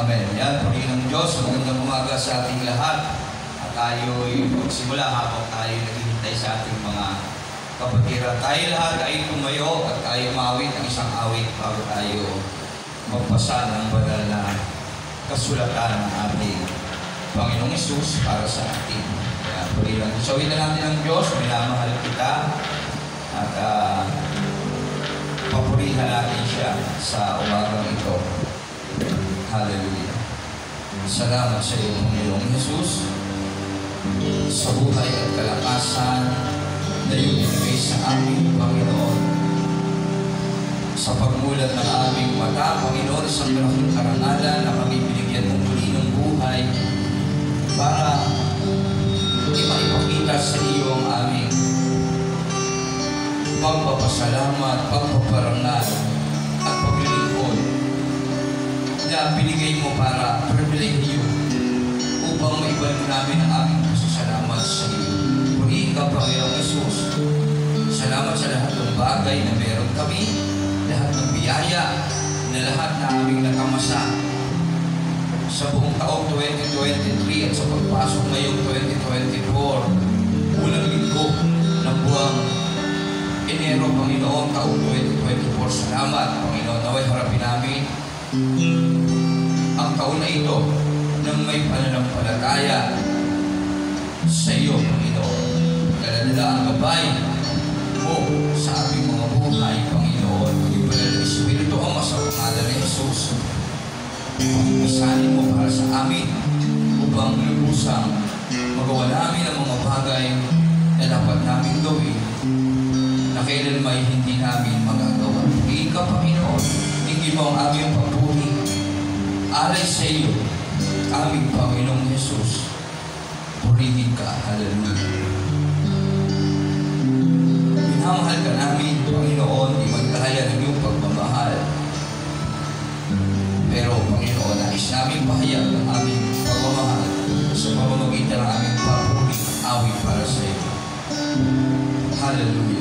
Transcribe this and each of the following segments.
Amen. Yan, purihin ng Diyos. Magandang umaga sa ating lahat. At tayo'y magsimula habang tayo naghihintay sa ating mga kapatiran. Tayo lahat ay tumayo at tayo mawit ng isang awit bago tayo magpasa ng banal na kasulatan ng ating Panginoong Hesus para sa atin. Kaya purihin ng Diyos. Sawitan natin ng Diyos, minamahal kita at papurihan natin siya sa umagang ito. Hallelujah. Salamat sa iyo, Panginoong Hesus, sa buhay at kalakasan na iyong ibigay sa aming Panginoon. Sa pagmulat ng aming mata, Panginoon, sa malaking karangalan na kami binigyan ng muli ng buhay para maipakita sa iyo ang aming pagpapasalamat, pagpaparangal at paglilingkod na binigay mo para pribilehiyo upang maibalik namin ang aming pasasalamat sa iyo. Purihin ka, Panginoong Hesus. Salamat sa lahat ng bagay na meron kami, lahat ng biyaya na lahat na aming nakamasa sa buong taong 2023 at sa pagpasok ngayong 2024, unang linggo ng buwang Enero, Panginoon, taong 2024. Salamat, Panginoon, naway harapin namin ang taon na ito ng may pananampalataya sa iyo, Panginoon. Daladala ang gabay mo sa aming mga buhay, Panginoon. Ibanal na Espiritu Ama sa pangalan ni Jesus. Pagpasanin mo para sa amin upang lubusang magawa namin ang mga bagay na dapat namin gawin na kailan may hindi namin magagawa. Purihin ka, Panginoon. Tingin mo ang aming papuri. Alay sa iyo, aming Panginoong Hesus. Purihin ka. Hallelujah. Minamahal ka namin, Panginoon. Di magkahaya ng iyong pagmamahal. Pero, Panginoon, nais namin pahayag ng aming pagmamahal sa pamamagitan ng aming papuri, awit para sa iyo. Hallelujah.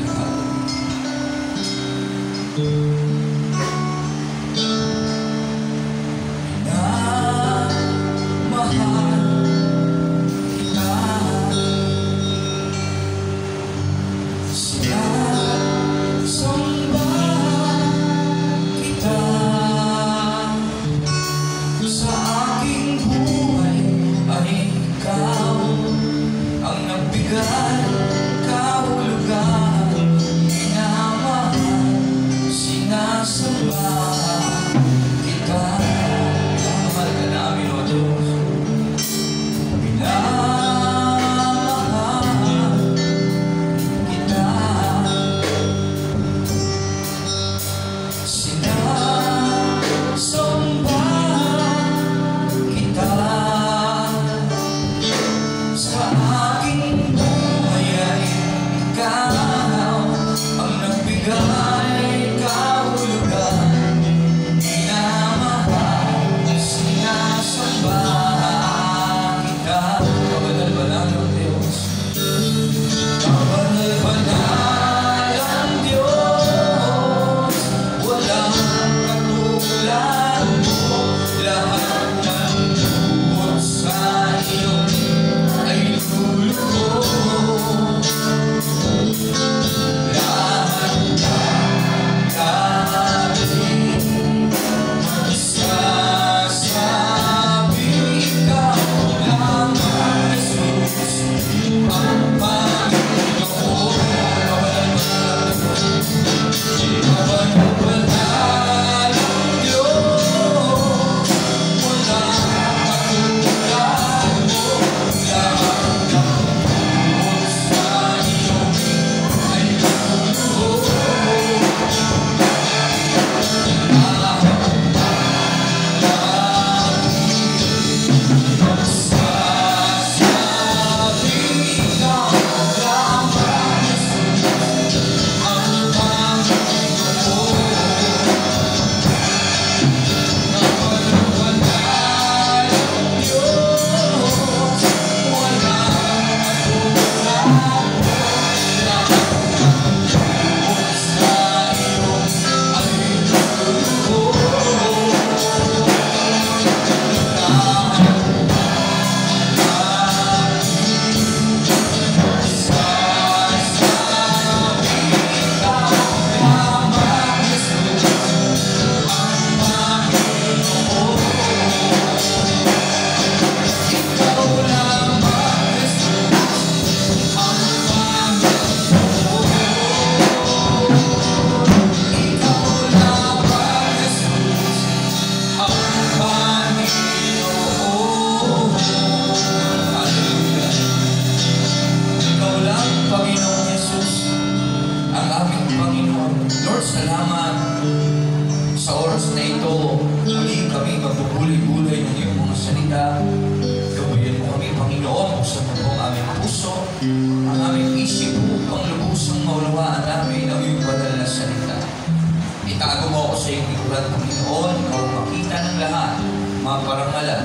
parangalan.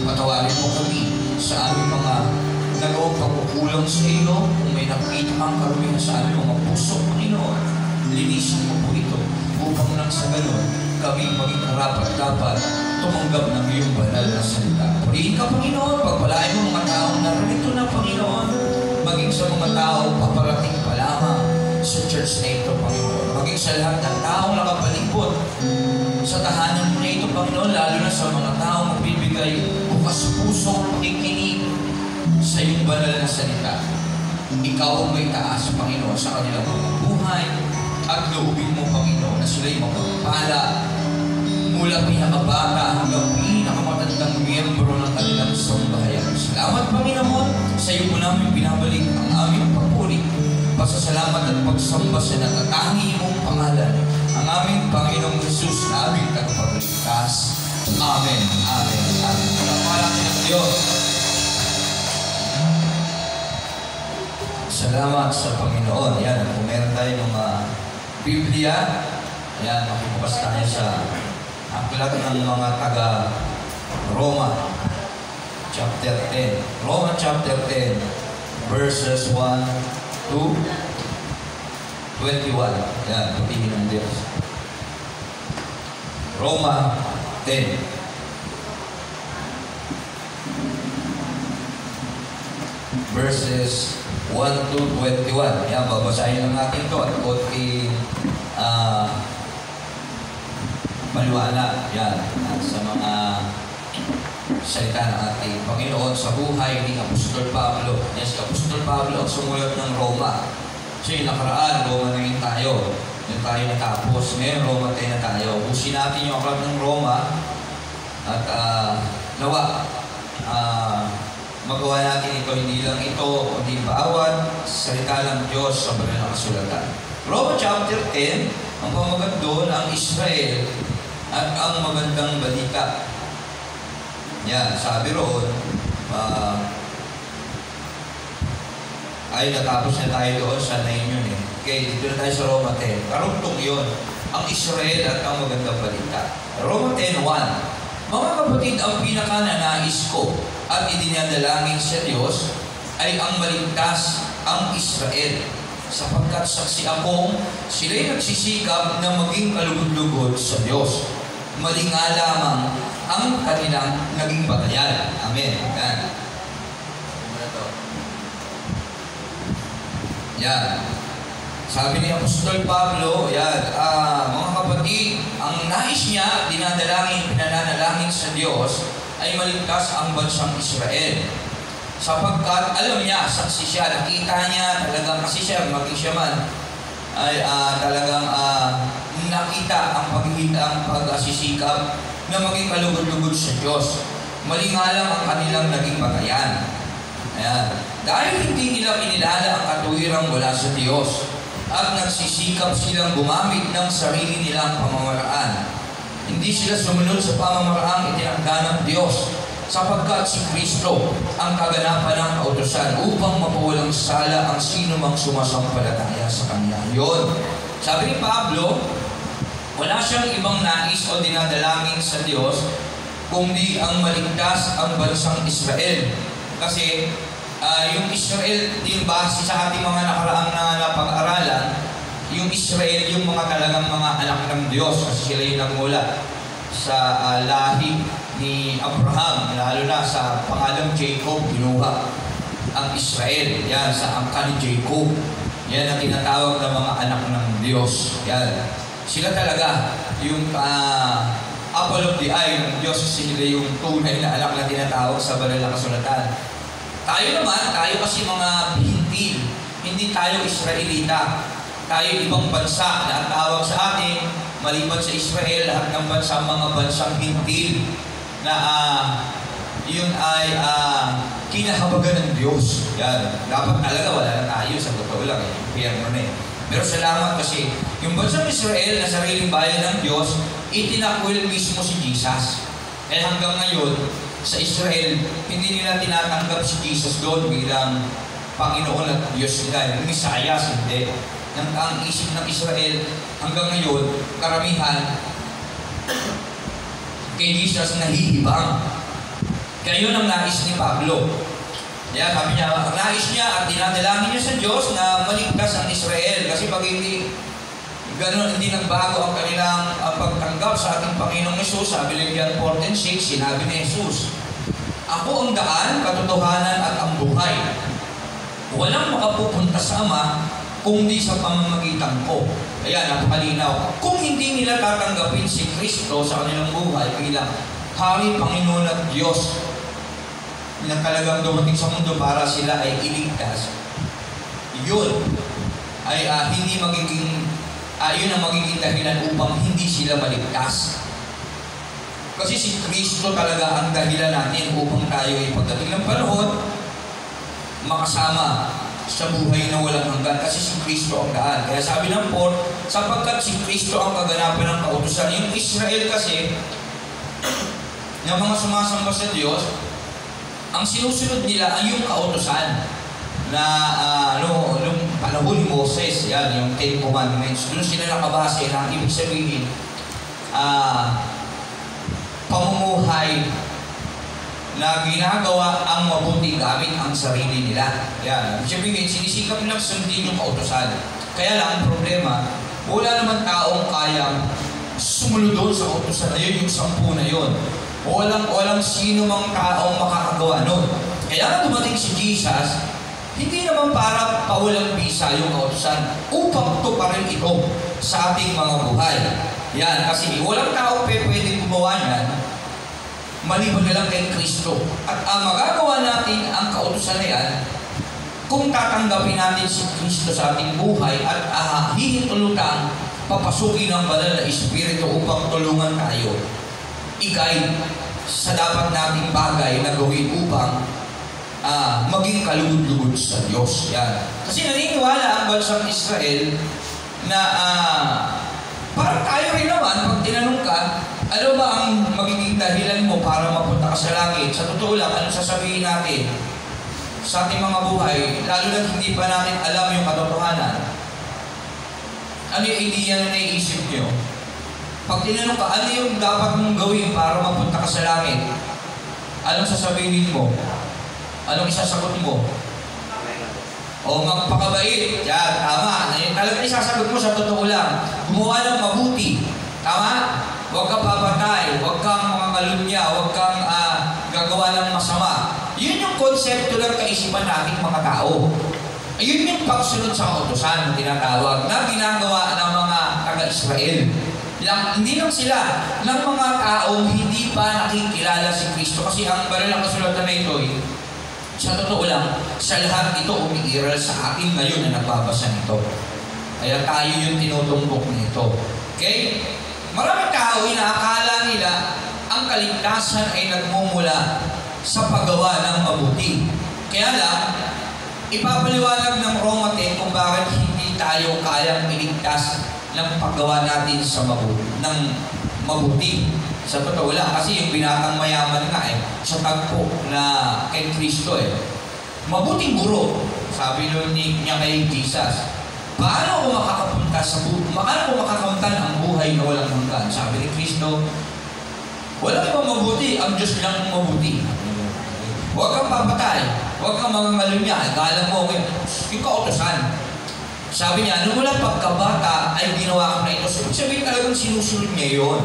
Patawarin mo kami sa aming mga nagawang pagkukulang sa iyo. Kung may nakita kang karumihan sa aming mga puso, Panginoon, linisin mo po ito upang nang sa ganon kami maging karapat-dapat tumanggap ng iyong banal na salita. Purihin ka, Panginoon, pagpalain mo mga taong narito na, Panginoon, maging sa mga taong paparating pa lamang sa church na ito, Panginoon. Maging sa lahat ng taong nakapalibot sa tahanan mo na ito, Panginoon, lalo na sa mga taong magbibigay bukas pusong pakikinig sa iyong banal na salita. Ikaw ang may taas, Panginoon, sa kanilang mga buhay at loobin mo, Panginoon, na sila'y mapagpala mula pinakabata hanggang pinakamatandang miyembro ng kanilang sambahayan. Salamat, Panginoon, sa iyo po namin binabalik ang aming pagpuri, pasasalamat at pagsamba sa natatangi mong pangalan, ang aming Panginoong Jesus na aming tagapagligtas. Amen. Amen. Amen. Salamat ng Diyos. Salamat sa Panginoon. Yan, kung meron tayong mga Biblia, yan, makibukas tayo sa aklat ng mga taga-Roma, chapter 10. Roma chapter 10, verses 1 to 21. Yan, pagtingin ng Diyos. Roma 10. Verses 1 to 21. Yan, babasahin lang natin ito at konting maliwanag. Yan, sa mga salita ng ating Panginoon sa buhay ni Apostol Pablo. Yan, si Apostol Pablo ang sumulat ng Roma. So yung nakaraan, Roma na yun tayo. Yung tayo natapos. Ngayon, Roma 10 na tayo. Busin natin yung aklat ng Roma at nawa magawa natin ito, hindi lang ito, kundi bawat salita ng Diyos sa banal na kasulatan. Roma chapter 10, ang pamagat doon, ang Israel at ang magandang balita. Yan, sabi roon, ay natapos na tayo doon sa 9 yun eh. Okay, dito na tayo sa Roma 10. Karugtong yun, ang Israel at ang magandang balita. Roma 10:1. Mga kapatid, ang pinakananais ko at idinadalangin sa Diyos ay ang maligtas ang Israel, sapagkat saksi akong sila'y nagsisikap na maging kalugod-lugod sa Diyos. Mali nga lamang ang kanilang naging batayan. Amen. Yan. Yan. Sabi ni Apostol Pablo, yan, mga kapatid, ang nais niya, dinadalangin, pinananalangin sa Diyos, ay maligtas ang bansang Israel. Sapagkat, alam niya, saksi siya, nakita niya, talagang kasi siya, maging siya man, ay talagang nakita ang pagsisikap na maging kalugod-lugod sa Diyos. Mali nga lang ang kanilang naging batayan. Ayan. Dahil hindi nila kinilala ang katuwirang mula sa Diyos, at nagsisikap silang gumamit ng sarili nilang pamamaraan. Hindi sila sumunod sa pamamaraang itinakda ng Diyos, sapagkat si Kristo ang kaganapan ng kautusan upang mapawalang sala ang sino mang sumasampalataya sa Kanya. Yun. Sabi ni Pablo, wala siyang ibang nais o dinadalangin sa Diyos kundi ang maligtas ang bansang Israel. Kasi yung Israel, yung base sa ating mga nakaraang na napag-aralan, yung Israel, yung mga talagang mga anak ng Diyos, kasi sila yung nagmula sa lahi ni Abraham, lalo na sa pangalang Jacob, binuha ang Israel. Yan, sa angka ni Jacob. Yan ang tinatawag ng mga anak ng Diyos. Yan. Sila talaga, yung apple of the eye ng Diyos, sila yung tunay na anak na tinatawag sa banal na kasulatan. Tayo naman, tayo kasi mga Hintil, hindi tayo Israelita. Tayo ibang bansa na ang tawag sa atin, maliban sa Israel, lahat ng bansa, mga bansang Hintil, na yun ay kinahabagan ng Diyos. Yan. Dapat talaga wala na tayo, sa totoo lang, impyerno na eh. Pero salamat kasi, yung bansang Israel na sariling bayan ng Diyos, itinakwil mismo si Jesus. Eh hanggang ngayon, sa Israel, hindi nila tinatanggap si Jesus doon bilang Panginoon at Diyos nila. Yung Misayas, hindi. Ang isip ng Israel hanggang ngayon, karamihan, kay Jesus nahihibang. Kaya yun ang nais ni Pablo. Kaya sabi niya, ang nais niya at dinadalangin niya sa Diyos na maligtas ang Israel. Kasi pag hindi nagbago ang kanilang pagtanggap sa ating Panginoong Hesus, sabi ng John 14:6, sinabi ni Jesus, ako ang daan, katotohanan at ang buhay. Walang makapupunta sa Ama kung di sa pamamagitan ko. Ayan, napakalinaw. Kung hindi nila tatanggapin si Kristo sa kanilang buhay bilang Hari, Panginoon at Diyos na talagang dumating sa mundo para sila ay iligtas, yun ay hindi magiging yun ang magiging dahilan upang hindi sila maligtas. Kasi si Kristo talaga ang dahilan natin upang tayo ay pagdating ng panahon makasama sa buhay na walang hanggan, kasi si Kristo ang daan. Kaya sabi ng Paul, sapagkat si Kristo ang kaganapan ng kautusan. Yung Israel kasi, yung mga sumasamba sa Diyos, ang sinusunod nila ay yung kautusan na nung panahon ni Moses, yan, yung Ten Commandments. Doon sila nakabase na ibig sabihin, pamumuhay na ginagawa ang mabuti gamit ang sarili nila. Yan. Ibig sabihin, sinisikap nilang sundin yung kautusan. Kaya lang, ang problema, wala naman taong kayang sumunod doon sa kautusan na yun, yung 10 na yun. Walang sino mang taong makakagawa nun. Kaya nga dumating si Jesus, hindi naman para pawalang bisa yung kautusan, upang tuparin ito sa ating mga buhay. Yan, kasi walang taong pwedeng gumawa niyan, maliban na lang kay Kristo. At ang magagawa natin ang kautusan na yan, kung tatanggapin natin si Kristo sa ating buhay at hihintulutan, papasukin ng banal na Espiritu upang tulungan tayo, i-guide sa dapat nating bagay na gawin upang maging kalugod-lugod sa Diyos. Yan. Kasi naniniwala ang bansang Israel na parang tayo rin naman, pag tinanong ka, ano ba ang magiging dahilan mo para mapunta ka sa langit? Sa totoo lang, anong sasabihin natin sa ating mga buhay, lalo na hindi pa natin alam yung katotohanan? Ano yung idea na naiisip nyo? Pag tinanong ka, ano yung dapat mong gawin para mapunta ka sa langit? Anong sasabihin mo? Anong isasagot mo? O magpakabait. Yan, tama. Talagang isasagot mo sa totoo lang. Gumawa ng mabuti. Tama? Huwag kang papatay. Huwag kang mga malunya. Huwag kang gagawa ng masama. Yun yung konsepto ng kaisipan nating mga tao. Yun yung pagsunod sa kautusan na tinatawag na ginagawa ng mga taga-Israel. Hindi lang sila, ng mga taong hindi pa nakikilala si Kristo. Kasi ang banal na kasulatan na ito, sa totoo lang, sa lahat ito umiiral sa atin ngayon na nagbabasa nito. Kaya tayo yung tinutumbok nito. Okay? Maraming tao, inaakala nila ang kaligtasan ay nagmumula sa paggawa ng mabuti. Kaya lang, ipapaliwanag ng Roma 10 kung bakit hindi tayo kayang iligtas ng paggawa natin sa mabuti. Sa totoo lang, kasi yung binatang mayaman nga sa tagpo na kay Kristo mabuting guro, sabi nun niya kay Jesus, paano ako makakapunta ang buhay na walang hanggan? Sabi ni Kristo, walang ibang mabuti, ang Diyos lang mabuti. Huwag kang papatay, huwag kang mga malunya, galang mo, yung kautosan. Sabi niya, nung mula pagkabata ay ginawa ko na ito. Sabihin talagang sinusunod niya yun.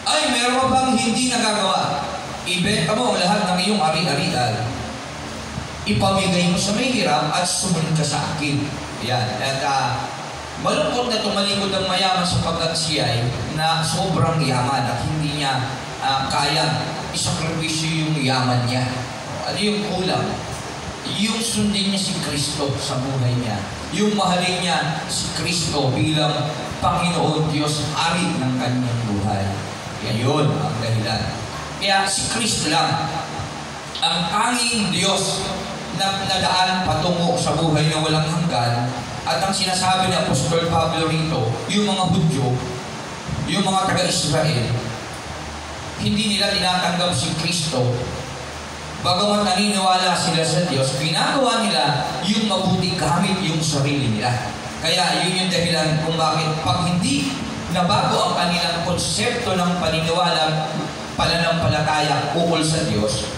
Ay, meron ka bang hindi nagagawa? Ibenta mo lahat ng iyong ari-arian. Ipamigay mo sa may hirap at sumunod ka sa akin. Ayan. At malungkot na tumalikod ang mayaman sapagkat siya na sobrang yaman at hindi niya kaya isakripisyo yung yaman niya. Ano yung kulang? Yung sundin niya si Kristo sa buhay niya. Yung mahalin niya si Kristo bilang Panginoon Diyos, hari ng kanyang buhay. Kaya yun ang dahilan. Kaya si Kristo lang ang tanging Diyos na nadaan patungo sa buhay na walang hanggan. At ang sinasabi ni Apostol Pablo rito, yung mga Hudyo, yung mga taga-Israel, hindi nila tinatanggap si Kristo. Bagamat naniniwala sila sa Diyos, ginagawa nila yung mabuti gamit yung sarili nila. Kaya yun yung dahilan kung bakit pag hindi nabago ang kanilang konsepto ng paniniwala, pananampalataya ukol sa Diyos,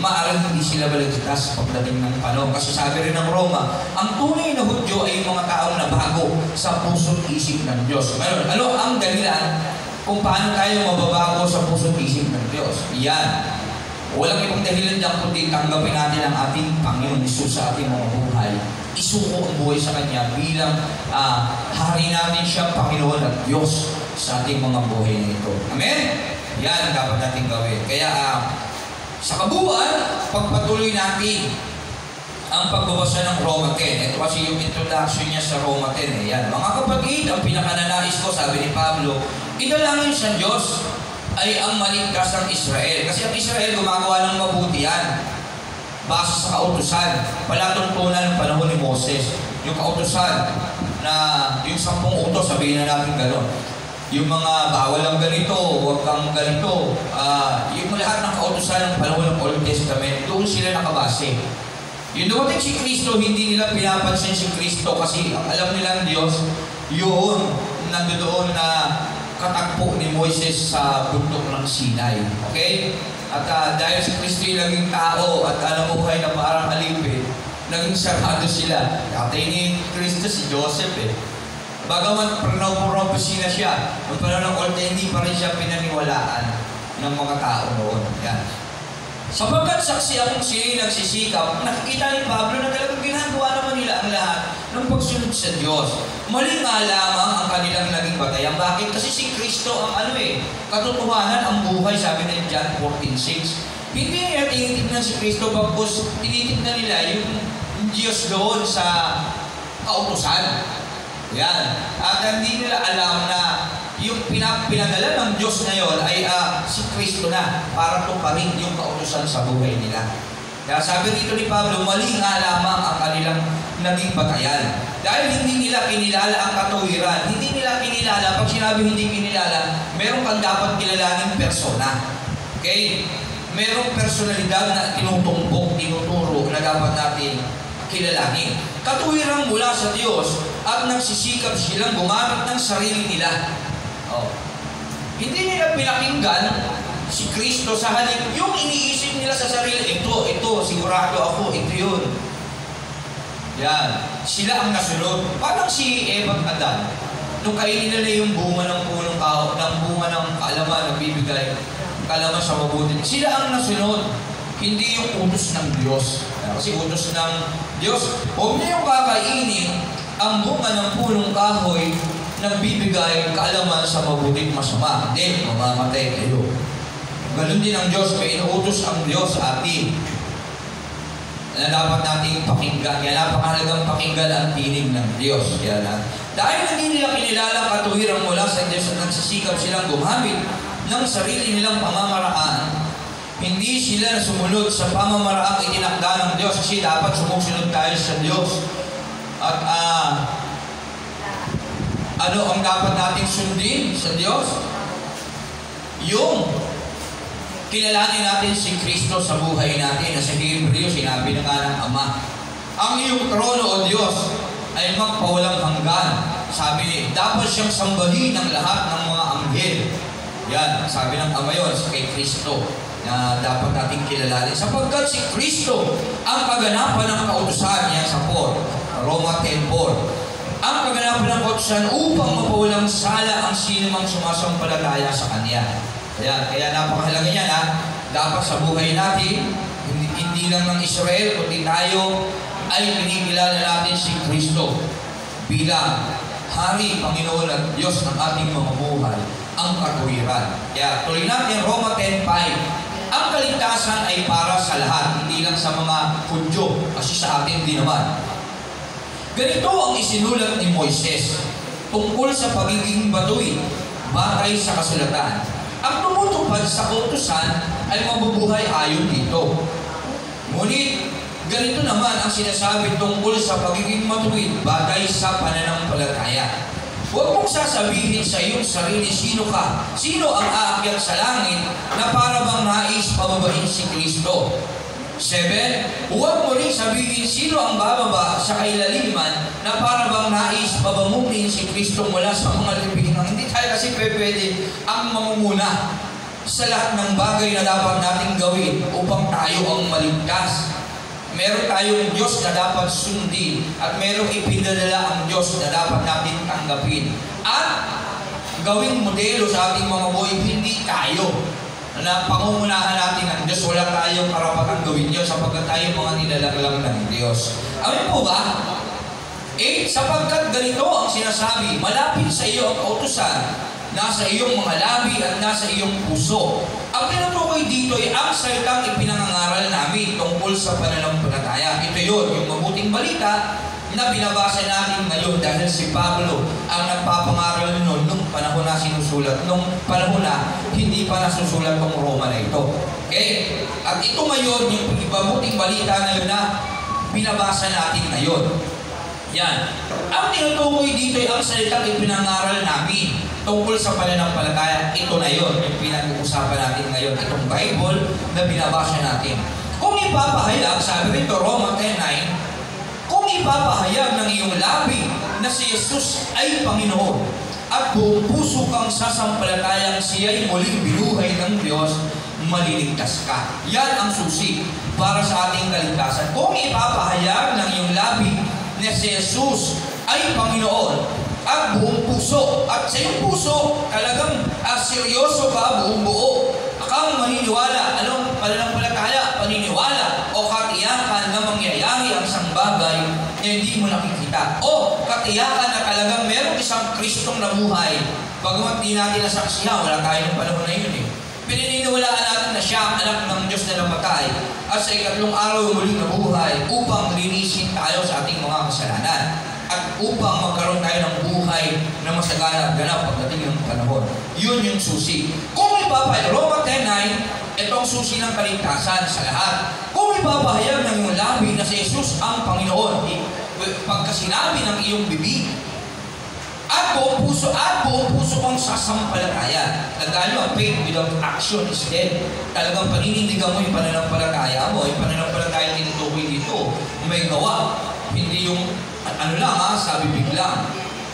maaaring hindi sila baligtas pagdating ng panahon. Kasi sabi rin ng Roma, ang tunay na Hudyo ay yung mga taong nabago sa puso't isip ng Diyos. Ngayon, ano ang dahilan kung paano tayo mababago sa puso't isip ng Diyos? Yan. Walang ibang dahilan dyan kundi tanggapin natin ang ating Panginoon Hesus sa ating mga buhay. Isuko ang buhay sa Kanya bilang hari natin siya, Panginoon at Diyos sa ating mga buhay nito. Amen? Yan ang dapat natin gawin. Kaya, sa kabuuan, pagpatuloy natin ang pagbabasa ng Roma 10. Ito kasi yung introduction niya sa Roma 10. Yan. Mga kapatid, ang pinakananais ko, sabi ni Pablo, idalangin sa Diyos ay ang maligtas ng Israel. Kasi ang Israel gumagawa ng mabuti yan. Base sa kautusan. Palatuntunan ng panahon ni Moses. Yung kautusan na yung 10 utos, sabihin na natin gano'n. Yung mga bawal ang ganito, huwag kang ganito, yung lahat ng kautusan ng panahon ng Old Testament, doon sila nakabase. Yung dumating si Kristo, hindi nila pinapansin si Kristo kasi ang alam nilang Diyos, yun, nandoon na katagpo ni Moises sa bundok ng Sinai. Okay? At dahil si Kristo yung naging tao at namuhay na parang alipin, naging sarado sila. Tatay ni Kristo si Joseph Bagaman prophecy na siya, ang panahon ng Old, hindi pa rin siya pinaniwalaan ng mga tao noon. Yan. Sapagkat saksi akong sila nagsisikap, nakikita ni Pablo na talagang ginagawa naman nila ang lahat ng pagsunod sa Diyos. Mali nga lamang ang kanilang naging batayan. Bakit? Kasi si Kristo ang katotohanan, ang buhay, sabi na John 14:6. Hindi nila tinitignan si Kristo, bagkus tinitignan nila yung Diyos doon sa kautusan. Yan. At hindi nila alam na yung pinadala ng Diyos ngayon ay si Kristo na para tuparin yung kautusan sa buhay nila. Kaya sabi rito ni Pablo, mali nga lamang ang kanilang naging batayan. Dahil hindi nila kinilala ang katuwiran. Hindi nila kinilala. Pag sinabi hindi kinilala, meron kang dapat kilalaning persona. Okay? Merong personalidad na tinutumbok, tinuturo na dapat natin kilalanin. Katuwirang mula sa Diyos at nagsisikap silang gumamit ng sarili nila. Hindi nila pinakinggan si Kristo sa halip. Yung iniisip nila sa sarili, ito, sigurado ako, ito yun. Yan. Sila ang nasunod. Parang si Eva at Adan. Nung kainin nila yung bunga ng punong ng bunga ng kaalaman na bibigay, kaalaman sa mabuti, sila ang nasunod. Hindi yung utos ng Diyos. Kasi utos ng Diyos, huwag niyo yung kakainin ang bunga ng punong kahoy na bibigay kaalaman sa mabuti at masama. Hindi, mamamatay kayo. Ganun din ang Diyos, may inuutos ang Diyos sa atin na dapat nating pakinggan. Kaya napakahalagang pakinggan ang tinig ng Diyos. Kaya dahil hindi nila kinilala katuwirang mula sa Diyos at nagsisikap silang gumamit ng sarili nilang pamamaraan, hindi sila sumunod sa pamamaraang itinakda ng Diyos kasi dapat sumusunod tayo sa Diyos. At ano ang dapat nating sundin sa Diyos? Yung kilalanin natin si Kristo sa buhay natin. Sa Hebreo, sinabi na nga ng Ama, ang iyong trono o Diyos ay magpawalang hanggan. Sabi, dapat siyang sambahin ng lahat ng mga anghel. Yan, sabi ng Ama yun kay Kristo na dapat nating kilalanin. Sapagkat si Kristo ang kaganapan ng kautusan niya sa Roma 10:4. Ang kaganapan ng kautusan upang mapawalang sala ang sinumang sumasampalataya sa Kanya. Kaya napakahalaga niya na dapat sa buhay natin, hindi lang ng Israel, kundi tayo ay pinikilala natin si Kristo bilang Hari, Panginoon at Diyos ng ating mga buhay, ang katuwiran. Kaya tuloy natin Roma 10:5. Ang kaligtasan ay para sa lahat, hindi lang sa mga Hudyo, kasi sa atin din naman. Ganito ang isinulat ni Moises tungkol sa pagiging batuin, batay sa kasulatan. Ang tumutupad sa kautusan ay mabubuhay ayon dito. Ngunit, ganito naman ang sinasabi tungkol sa pagiging matuwid, batay sa pananampalataya. Huwag mong sasabihin sa iyong sarili sino ka. Sino ang aakyat sa langit na para bang nais pababain si Kristo? 7. Huwag mo rin sabihin sino ang bababa sa kailaliman na para bang nais pabamunin si Kristo mula sa mga libingan. Hindi tayo Palataya kasi pwede ang mamumuna sa lahat ng bagay na dapat nating gawin upang tayo ang maligtas. Meron tayong Diyos na dapat sundin at merong ipinadala ang Diyos na dapat natin tanggapin. At gawing modelo sa ating mga buhay, hindi tayo na pangungunahan natin ang Diyos. Wala tayong karapatang gawin yun sapagkat tayo mga nilalang ng Diyos. Amin po ba? Sapagkat ganito ang sinasabi, malapit sa iyo ang kautusan, nasa iyong mga labi at nasa iyong puso. Ang tinutukoy dito ay ang salitang ipinangangaral namin tungkol sa pananampalataya. Ito yun, yung mabuting balita na binabasa natin ngayon dahil si Pablo ang nagpapangaral noon nung panahon na sinusulat, nung panahon na hindi pa nasusulat ng Roma na ito. Okay? At ito ngayon, yung mabuting balita na yun na binabasa natin ngayon. Yan. Ang tinutukoy dito ay ang salitang ipinangaral namin tungkol sa pananampalataya. Ito na yun, yung pinag-uusapan natin ngayon, itong Bible na binabasa natin. Kung ipapahayag, sabi rito, Roma 10:9, kung ipapahayag ng iyong labi na si Jesus ay Panginoon at buong puso kang sasampalatayang siya'y muling binuhay ng Diyos, maliligtas ka. Yan ang susi para sa ating kaligtasan. Kung ipapahayag ng iyong labi na si Jesus ay Panginoon at buong puso, at sa iyong puso talagang seryoso ka, buong buo kang maniniwala, anong pananampalataya, paniniwala o katiyakan na mangyayari ang isang bagay na hindi mo nakikita, o katiyakan na talagang merong isang Kristong nabuhay bagamat di natin nasaksihan, wala tayo ng panahon na yun pininiwalaan natin na siya ang anak ng Diyos na namatay at sa ikatlong araw muling nabuhay upang linisin tayo sa ating mga kasalanan at upang magkaroon tayo ng buhay na masagana at ganap pagdating ng panahon. Yun yung susi. Kung ipapahayag, Roma 10:9, itong susi ng kaligtasan sa lahat. Kung ipapahayag ng iyong labi na si Jesus ang Panginoon, pagka sinabi ng iyong bibig, at buong puso kang sasampalataya. Tandaan nyo, faith without action is dead. Talagang paninindigan mo yung pananampalataya mo. Yung pananampalataya tinutukoy dito, may gawa. Hindi yung sa bibig lang.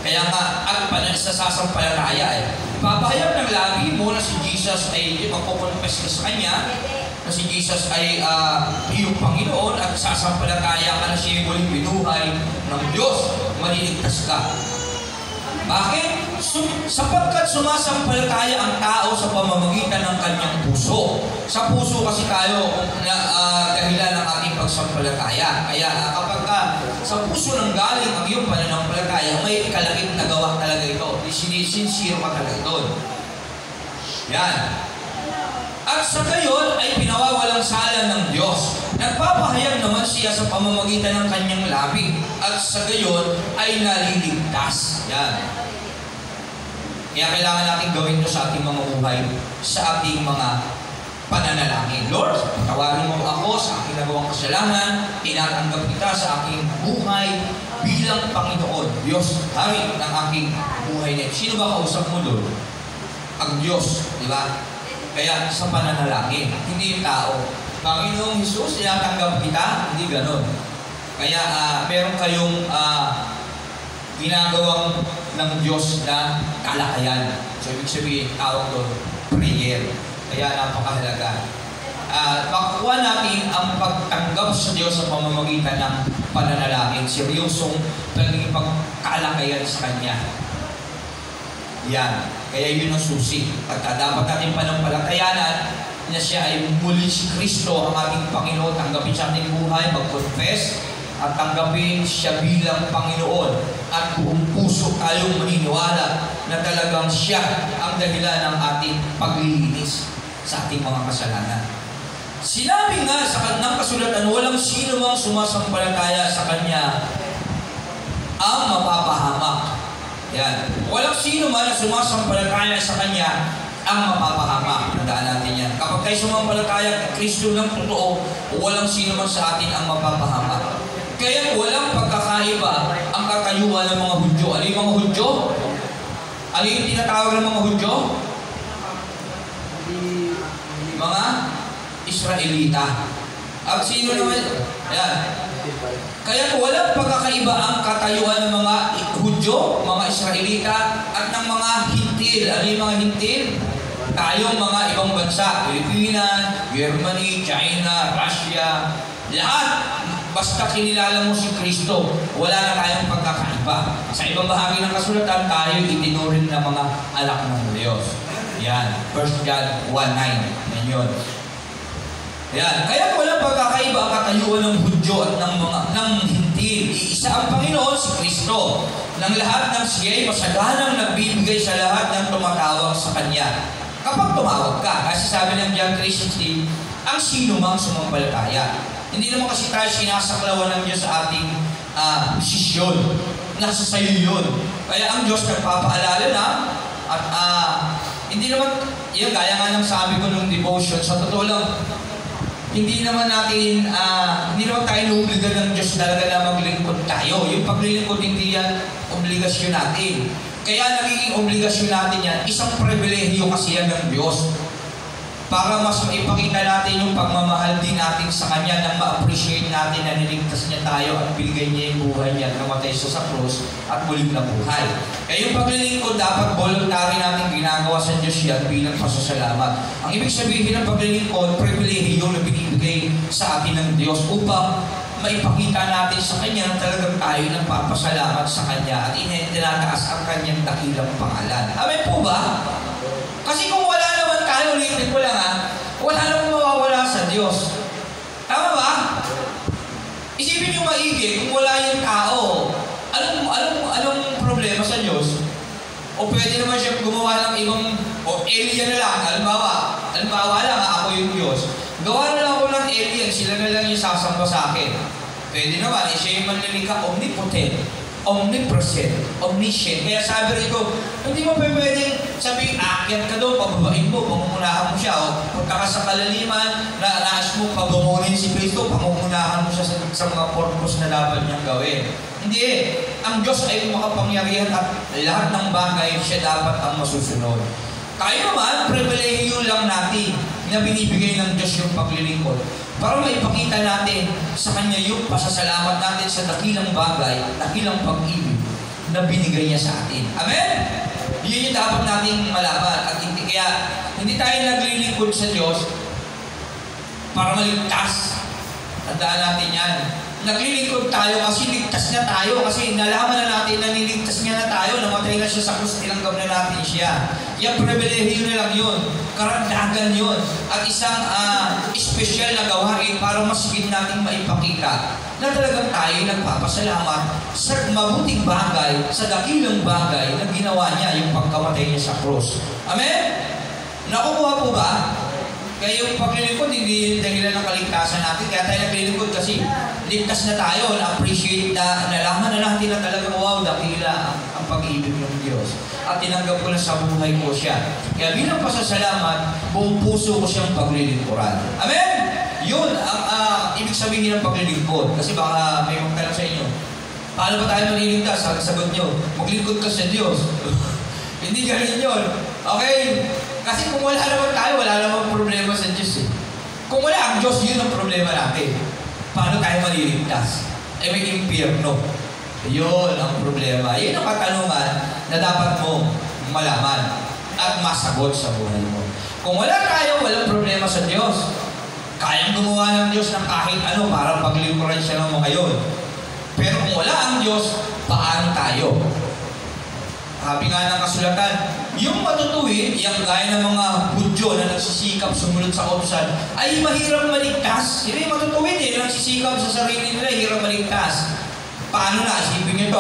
Kaya nga, at sasampalataya papahayag ng labi mo na si Jesus ay magkukonfess ka sa Kanya, na si Jesus ay iyong Panginoon at sasampalataya ka na siya muling binuhay ng Diyos, maliligtas ka. Bakit? Sapagkat sumasampalataya ang tao sa pamamagitan ng kanyang puso. Sa puso kasi tayo dahilan ng ating pagsampalataya. Kaya kapag sa puso nang galing ang iyong pananampalataya, may kalakip na gawa talaga ito. Sinisinsiro ka talaga ito. Yan. At sa gayon ay pinawawalang sala ng Diyos. Nagpapahayag naman siya sa pamamagitan ng kanyang labi. At sa gayon ay naliligtas. Yan. Kaya kailangan natin gawin ito sa ating mga buhay, sa ating mga pananalangin. Lord, tawarin mo ako sa aking nagawang kasalanan, tinatanggap kita sa aking buhay bilang Panginoon. Diyos, hari ng aking buhay na ito. Sino ba kausap mo, Lord? Ang Diyos, di ba? Kaya sa pananalangin, hindi yung tao. Panginoong Jesus, tinatanggap kita, hindi ganon. Kaya meron kayong ginagawang ng Diyos na kalakayan. So, ibig sabihin, tawag doon, prayer. Kaya napakahalaga. Makukuha natin ang pagtanggap sa Diyos sa pamamagitan ng pananalangin. Seryosong pagkalakayan sa Kanya. Yan. Kaya yun ang susi. Pagka dapat natin panampalatayanan na siya ay muli si Kristo, ang ating Panginoon, tanggapin sa ating buhay, mag-confess, at tanggapin siya bilang Panginoon at buong puso tayong maniniwala na talagang siya ang dahilan ng ating paglilinis sa ating mga kasalanan. Sinabi nga sa kanyang kasulatan, walang sino mang sumasampalataya sa Kanya ang mapapahamak. Yan. Walang sino man na sumasampalataya sa Kanya ang mapapahamak. Tandaan natin yan. Kapag tayo sumampalataya kay Kristo ng totoo, walang sino man sa atin ang mapapahamak. Kaya walang pagkakaiba ang katayuan ng mga Hudyo. Ano yung mga Hudyo? Ano yung tinatawag ng mga Hudyo? Mga Israelita. At sino naman? Ayan. Kaya walang pagkakaiba ang katayuan ng mga Hudyo, mga Israelita, at ng mga hindi hintil. Ano yung mga hintil? Tayong mga ibang bansa, Pilipinas, Germany, China, Russia, lahat, basta kinilala mo si Kristo, wala na tayong pagkakaiba. Sa ibang bahagi ng kasulatan, tayo itinuring na mga anak ng Diyos. Yan, 1 John 1:9. Yan yun. Yan. Kaya walang pagkakaiba ang katayuan ng Hudyo at ng hintil. Iisa ang Panginoon, si Kristo. Nang lahat ng siya'y masaganang nagbibigay sa lahat ng tumatawag sa Kanya. Kapag tumawag ka, kasi sabi ng John 3:16, ang sino mang sumampalataya. Hindi naman kasi tayo sinasaklawan ng Diyos sa ating posisyon. Nasa sayo yun. Kaya ang Diyos nagpapaalala na, at hindi naman, yan, gaya nga ng sabi ko nung devotion, sa totoo lang, hindi naman tayo nuobligan ng Diyos talaga na maglingkod tayo. Yung paglilingkod, hindi yan obligasyon natin. Kaya nagiging obligasyon natin yan, isang pribilehyo kasi yan ng Diyos. Para mas maipakita natin yung pagmamahal din natin sa Kanya nang ma-appreciate natin na niligtas niya tayo at binigay niya yung buhay niya at namatay siya sa krus at muling nabuhay. Kaya yung paglilingkod dapat voluntary natin ginagawa sa Diyos yan bilang pasasalamat. Ang ibig sabihin ng paglilingkod, pribilehyo na binibigay sa atin ng Diyos upang maipakita natin sa Kanya na talagang tayo nagpapasalamat sa Kanya at tinataas ang Kanyang dakilang pangalan. Amen po ba? Kasi kung wala naman tayo, ulitin ko lang wala namang mawawala sa Diyos. Tama ba? Isipin nyo maigi, kung wala yung tao, anong problema sa Diyos? O pwede naman siya gumawa ng ibang, o alien na lang, halimbawa lang, ako yung Diyos. Gawa na lang ako ng alien, sila na lang yung sasamba sa akin. Pwede naman, siya yung manlilikha, omnipotent, omnipresent, omniscient. Kaya sabi rito, hindi mo pwedeng sabihin, aakyat ka doon, pababain mo, pamumunahan mo siya. O punta ka sa kalaliman, naas mo, pabamunin si Kristo, pamumunahan mo siya sa mga purpose na dapat niyang gawin. Hindi ang Diyos ay makapangyarihan at lahat ng bagay siya dapat ang masusunod. Tayo naman, pribilehyo lang natin na binibigay ng Diyos yung paglilingkod para maipakita natin sa Kanya yung pasasalamat natin sa dakilang bagay, dakilang pag-ibig na binigay niya sa atin. Amen? Yun yung dapat nating malaman. At hindi tayo naglilingkod sa Diyos para maligtas. Tandaan natin yan. Naglilingkod tayo kasi ligtas na tayo. Kasi nalaman na natin na niligtas niya na tayo. Namatay na siya sa krus, tinanggap na natin siya. Yung pribilehyo na lang yun. Karandagan yun. At isang espesyal na gawain para mas higit natin maipakita na talagang tayo nagpapasalamat sa mabuting bagay, sa dakilang bagay na ginawa niya yung pagkamatay niya sa krus. Amen? Nakukuha po ba? Kaya yung paglilingkod, hindi dahilan ng kaligtasan natin. Kaya tayo naglilingkod kasi ligtas na tayo, na-appreciate na, nalaman na natin na talagang wow, dakila ang pag-ibig ng Diyos. At tinanggap ko na sa buhay ko siya. Kaya bilang pasasalamat, buong puso ko siyang paglilingkuran. Amen? Yun ang ibig sabihin ng paglilingkod. Kasi baka may magtanong sa inyo, paano ba tayo maliligtas? Sagot nyo, maglingkod ka sa Diyos. Hindi ganun yun. Okay? Kasi kung wala naman tayo, wala naman problema sa Diyos. Kung wala ang Diyos, yun ang problema natin. Paano tayo maliligtas? May impyerno. Yun ang problema. Yun ang katanungan na dapat mo malaman at masagot sa buhay mo. Kung wala tayo, walang problema sa Diyos. Kayang gumawa ng Diyos ng kahit ano para paglingkuran siya ng mga yun. Pero kung wala ang Diyos, paano tayo? Sabi nga ng kasulatan, yung matutuwid, yung gaya ng mga Hudyo na nagsisikap sumunod sa kautusan, ay mahirap maligtas. Sila yung matutuwid nagsisikap sa sarili nila, hirap maligtas. Paano na? Isipin nyo ito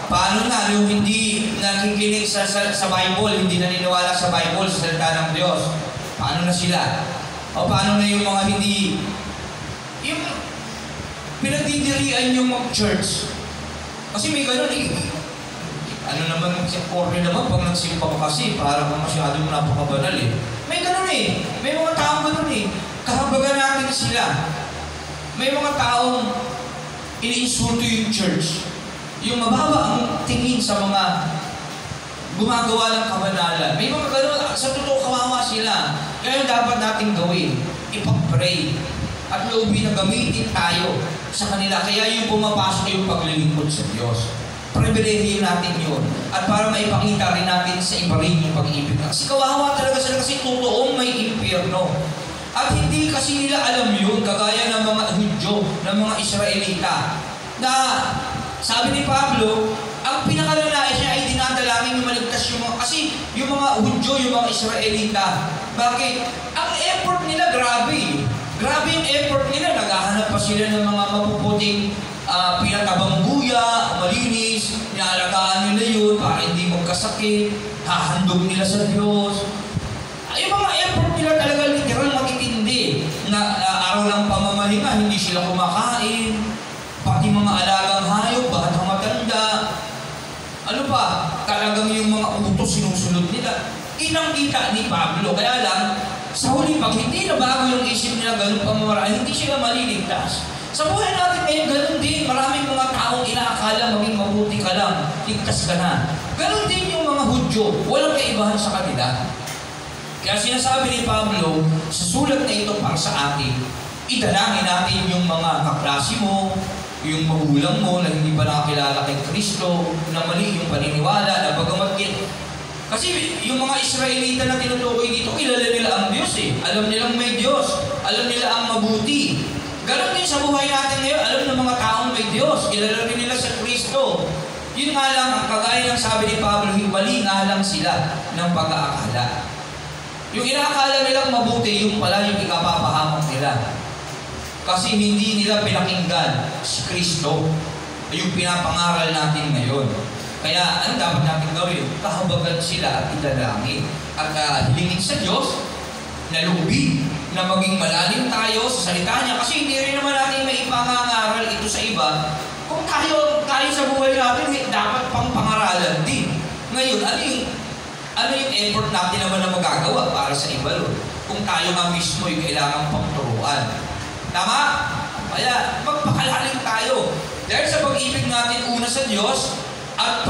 Paano na yung hindi nakikinig sa Bible, hindi naniniwala sa Bible, sa salita ng Diyos? Paano na sila? O paano na yung mga hindi, yung pinagdidirian yung mag-church? Kasi may ganun ano naman, si Corny naman, pag nagsimpa ka kasi, parang masyadong napakabanal May ganun May mga taong ganun Kahabagan natin sila. May mga taong iniinsulto yung church. Yung mababa ang tingin sa mga gumagawa ng kabanalan. May mga ganun, sa totoo kawawa sila. Kaya dapat natin gawin, ipag-pray at loobin na gamitin tayo sa kanila. Kaya yung pumapasok yung paglilingkod sa Diyos. pribilehiyo natin yun. At para maipakita rin natin sa iba rin yung pag-ibig. Kasi kawawa talaga sila kasi totoong may impyerno. At hindi kasi nila alam yun, kagaya ng mga Hudyo, ng mga Israelita. Na sabi ni Pablo, ang pinakalalais niya ay dinadalangin yung maligtas yung mga, kasi yung mga Hudyo, yung mga Israelita. Bakit? Ang effort nila grabe. Grabe yung effort nila. Naghahanap pa sila ng mga mapuputing pinatabang buya, malinis, nialagaan nila yun para hindi magkasakit, hahandog nila sa Diyos. Yung mga effort nila talaga literal matitindi na araw ng pamamahinga, hindi sila kumakain, pati mga alagang hayop, batang matanda. Ano pa? Talagang yung mga utos sinusunod nila. Inangkita ni Pablo. Kaya lang, sa huli pag hindi na bago yung isip nila ganun pamamaraan, hindi sila maliligtas. Sa buhay natin ngayon, ganun din. Maraming mga taong inaakala maging mabuti ka lang, ligtas ka na. Ganun din yung mga Hudyo. Walang kaibahan sa kanila. Kaya sinasabi ni Pablo, sa sulat na ito para sa atin, idalangin natin yung mga kaklase mo, yung magulang mo na hindi pa nakakilala kay Kristo, na mali yung paniniwala, na bagamat kasi yung mga Israelita na tinutukoy dito, kilala nila ang Diyos eh. Alam nilang may Diyos. Alam nila ang mabuti. Ganon din sa buhay natin ngayon, alam ng mga taong may Diyos. Kilala rin nila sa Kristo. Yun nga lang, ang kagaya ng sabi ni Pablo, mali nga lang sila ng pag-aakala. Yung inaakala nilang mabuti, yung pala yung ikapapahamak nila. Kasi hindi nila pinakinggan si Kristo, yung pinapangaral natin ngayon. Kaya ano dapat natin gawin? Kahabagan sila at idalangin. At hilingin sa Diyos na lubig na maging malalim tayo sa salita niya. Kasi hindi rin naman natin may ipangangaral ito sa iba. Kung tayo sa buhay natin, dapat pang pangaralan din. Ngayon, ano yung effort natin naman na magagawa para sa iba? Kung tayo nga mismo yung kailangan pangturuan. Tama? Kaya magpakalalim tayo. Dahil sa pag-ibig natin una sa Diyos at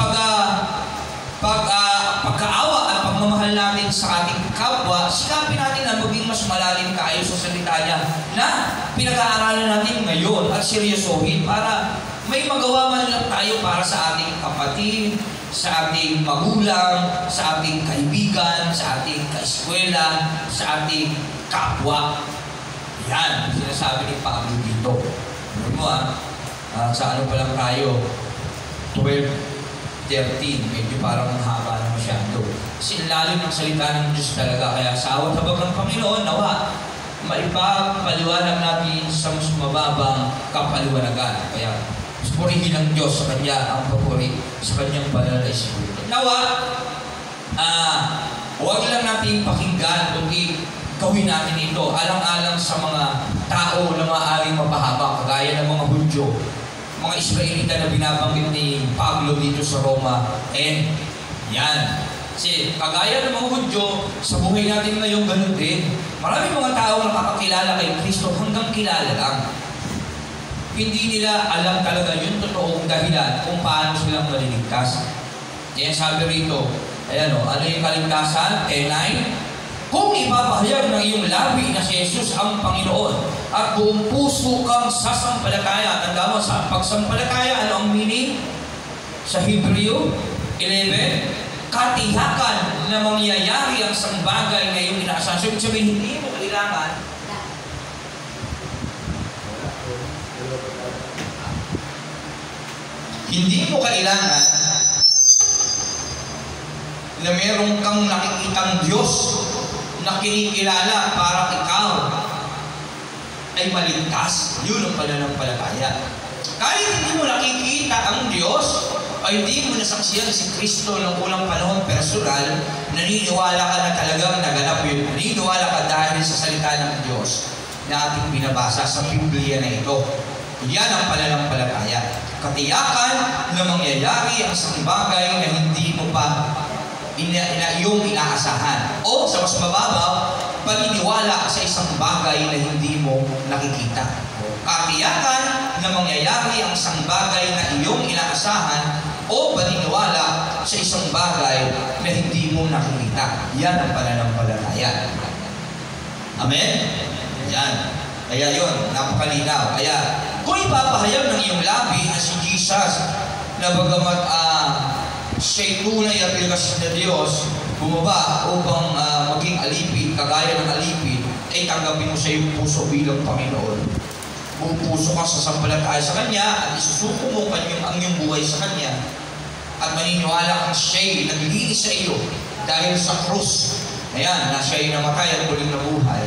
pagkaawa at pagmamahal natin sa ating kapwa, sikapin natin na maging mas malalim tayo sa salita niya na pinag-aaralan natin ngayon at seryosohin para may magawa man lang tayo para sa ating kapatid, sa ating magulang, sa ating kaibigan, sa ating kaeskwela, sa ating kapwa. Yan, sinasabi ni Pablo dito. Ano mo sa ano pa lang tayo? 12:13, medyo parang haba na masyado. Kasi lalim ng salita ng Diyos talaga. Kaya sa awat habag ng Panginoon, nawa, maipapaliwanag natin sa mas mababang kapaliwanagan. Kaya, purihin ng Diyos sa Kanya ang papuri sa Kanyang banal na Espiritu. Nawa, huwag lang natin pakinggan, kundi gawin natin ito alang-alang sa mga tao na maaaring mapahamak, kagaya ng mga Hudyo, mga Israelita na binabanggit ni Pablo dito sa Roma. And yan. Kasi kagaya ng mga Hudyo, sa buhay natin ngayon, ganun din. Maraming mga tao nakakakilala kay Kristo hanggang kilala lang. Hindi nila alam talaga yung totoong dahilan kung paano silang maliligtas. Yan sabi rito, ayan ano yung kaligtasan? K9, kung ipapahayag ng iyong labi na si Jesus ang Panginoon at buong puso kang sasampalataya. Tanda mo, sa pagsampalataya, ano ang meaning? Sa Hebreo 11, katihakan na mangyayari ang isang bagay na iyong inaasahan. So, sabihin, hindi mo kailangan na meron kang nakikitang Diyos na kinikilala para ikaw ay maligtas. Yun ang pananampalataya. Kahit hindi mo nakikita ang Diyos, ay hindi mo nasaksiyan si Kristo ng unang panahon personal, naniniwala ka na talagang naganap yun. Naniniwala ka dahil sa salita ng Diyos na ating binabasa sa Biblia na ito. Yan ang pananampalataya. Katiyakan na mangyayari ang isang bagay na hindi mo pa iyong inaasahan. O sa mas mababaw, paniniwala sa isang bagay na hindi mo nakikita. Katiyakan na mangyayari ang isang bagay na iyong inaasahan o paniniwala sa isang bagay na hindi mo nakikita. Yan ang pananampalataya. Amen? Yan. Kaya yun, napakalinaw. Kaya kung ipapahayag ng iyong labi na si Jesus na bagamat siya'y tunay at likas na Diyos, bumaba upang maging alipin, kagaya ng alipin, ay tanggapin mo sa iyong puso bilang Panginoon. Buong puso ka sasampalataya sa Kanya at isusuko mo ang iyong buhay sa Kanya at maniniwala kang siya'y naglilinis sa iyo dahil sa krus. Ayan, na siya'y namatay at muling nabuhay.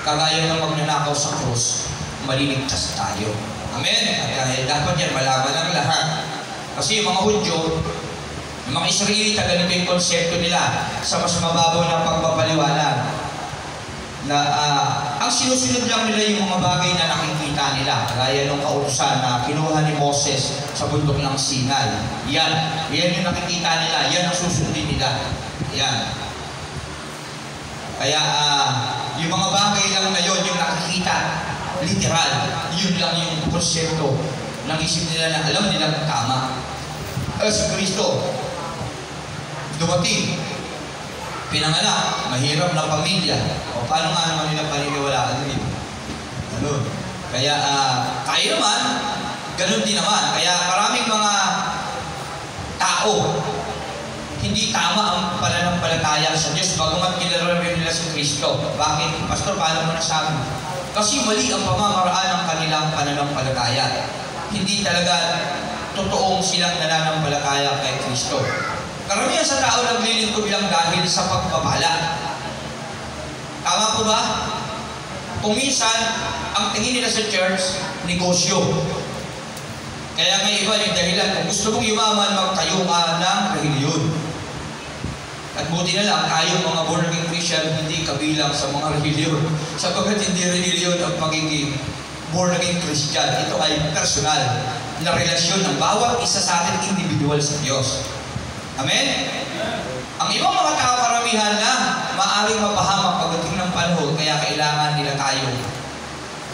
Kagaya ng magnanakaw sa krus, maliligtas tayo. Amen? At dapat yan malaman ng lahat. Kasi yung mga Hudyo, yung mga Israelita, ganito yung konsepto nila sa mas mababaw na pagpapaliwanag. Na ang sinusunod lang nila yung mga bagay na nakikita nila. Kagaya nung kautusan na kinuha ni Moses sa bundok ng Sinai. Yan yung nakikita nila. Yan ang susundin nila. Yan. Kaya yung mga bagay lang na yun, yung nakikita, literal, yun lang yung konsepto ng isip nila na alam nilang tama. Si Kristo, dumating, pinanganak, mahirap na pamilya. O paano nga naman nila paniniwalaan yun? Ganun. Kaya, kaya naman, ganun din naman. Kaya maraming mga tao, hindi tama ang pananampalataya sa Diyos, bagamat kilala nila si Kristo. Bakit? Pastor, paano mo nasabi? Kasi mali ang pamamaraan ng kanilang pananampalataya. Hindi talaga totoong silang nananampalataya kay Kristo. Karamihan sa tao naglilingkod lang dahil sa pagpapala. Tama po ba? Kung minsan, ang tingin nila sa church, negosyo. Kaya nga iba yung dahilan, kung gusto mong yumaman, magtayo ka ng reliyon. At buti na lang, tayo mga born-again Christian, hindi kabilang sa mga reliyon. Sapagkat hindi reliyon ang pagiging born-again Christian. Ito ay personal na relasyon ng bawat isa sa atin individual sa Diyos. Amen? Ang ibang mga tao karamihan na maaaring mapahamak pagdating ng panahon, kaya kailangan nila tayo.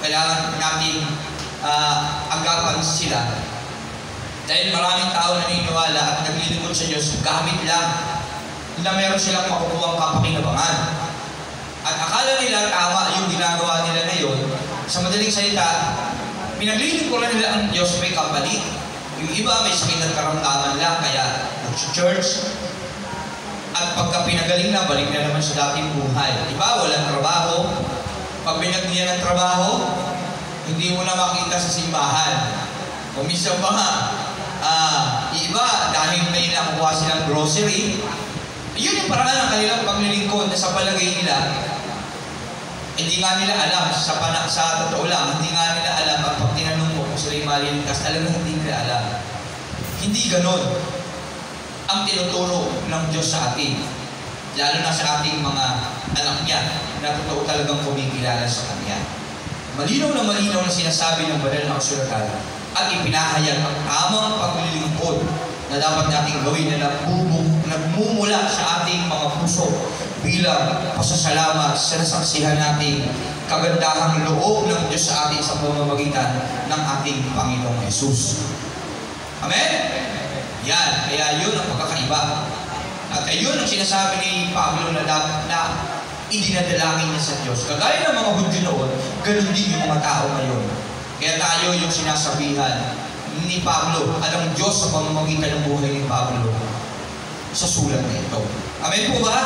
Kailangan natin agapan sila. Dahil maraming tao naniniwala at naglilingkod sa Diyos gamit lang na meron silang makukuhang kapakinabangan. At akala nila tama yung ginagawa nila ngayon. Sa madaling salita, pinaglilingkuran nila ang Diyos may kapalit. Yung iba may sakit at karamdaman lang, kaya nag-church. At pagka pinagaling na, balik na naman sa dating buhay. Diba? Walang trabaho. Pag binagyan ng trabaho, hindi mo na makita sa simbahan. Kung minsan pa nga, iba, dahil may nakuha silang grocery, yun yung paraan ng kanilang paglilingkod na sa palagay nila, hindi nga nila alam, sa totoo lang, hindi nga nila alam, at pag tinanong mo kung sila'y maliligtas, talagang hindi nila alam. Hindi ganon ang tinuturo ng Diyos sa atin, lalo na sa ating mga anak niya, na totoo talagang kumikilala sa Kanya. Malinaw na sinasabi ng banal na kasulatan at ipinahayag ang tamang paglilingkod na dapat nating gawin na nagmumula sa ating mga puso bilang pasasalamat sa nasaksihan nating kagandahang loob ng Diyos sa atin sa pamamagitan ng ating Panginoong Yesus. Amen? Yan. Kaya yun ang pagkakaiba. At ayun ang sinasabi ni Pablo na idinadalangin niya sa Diyos. Kagaya ng mga Hudyo noon, ganun din yung mga tao ngayon. Kaya tayo yung sinasabihan ni Pablo at ang Diyos sa pamamagitan ng buhay ni Pablo sa sulat na ito. Amen po ba?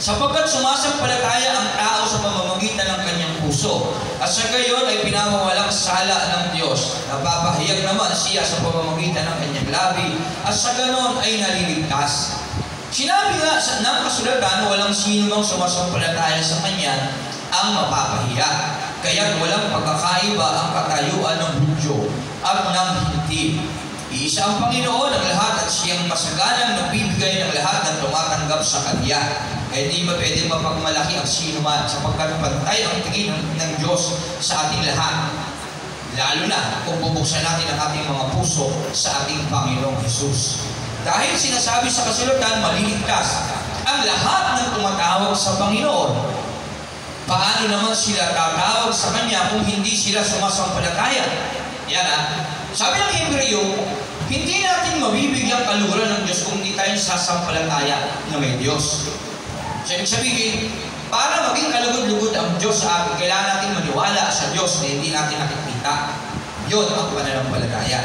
Sapagkat sumasampalataya ang tao sa pamamagitan ng kanyang puso at sa gayon ay pinamawalang sala ng Diyos. Napapahayag naman siya sa pamamagitan ng kanyang labi at sa ganon ay naliligtas. Sinabi nga ng kasulatan, walang sino mang sumasampalataya sa Kanya ang mapapahiya. Kaya't walang pagkakaiba ang katayuan ng Hudyo at ng Hintil. Iisa ang Panginoon ng lahat at siyang masaganang nagbibigay ng lahat ng tumatanggap sa Kanya. Kaya di ba pwede mapagmalaki ang sino man sapagkat pantay ang tingin ng Diyos sa ating lahat. Lalo na kung bubuksan natin ang ating mga puso sa ating Panginoong Hesus. Dahil sinasabi sa kasulatan, maliligtas ang lahat ng tumatawag sa Panginoon. Paano naman sila tatawag sa Kanya kung hindi sila sumasampalataya? Yan Sabi ng Hebreo, hindi natin mabibigyang kaluran ng Diyos kung hindi tayo sasampalataya na may Diyos. So, ibig sabihin, para maging kalugod-lugod ang Diyos sa atin, kailangan natin maniwala sa Diyos na hindi natin nakikita. Yun ang pananampalataya.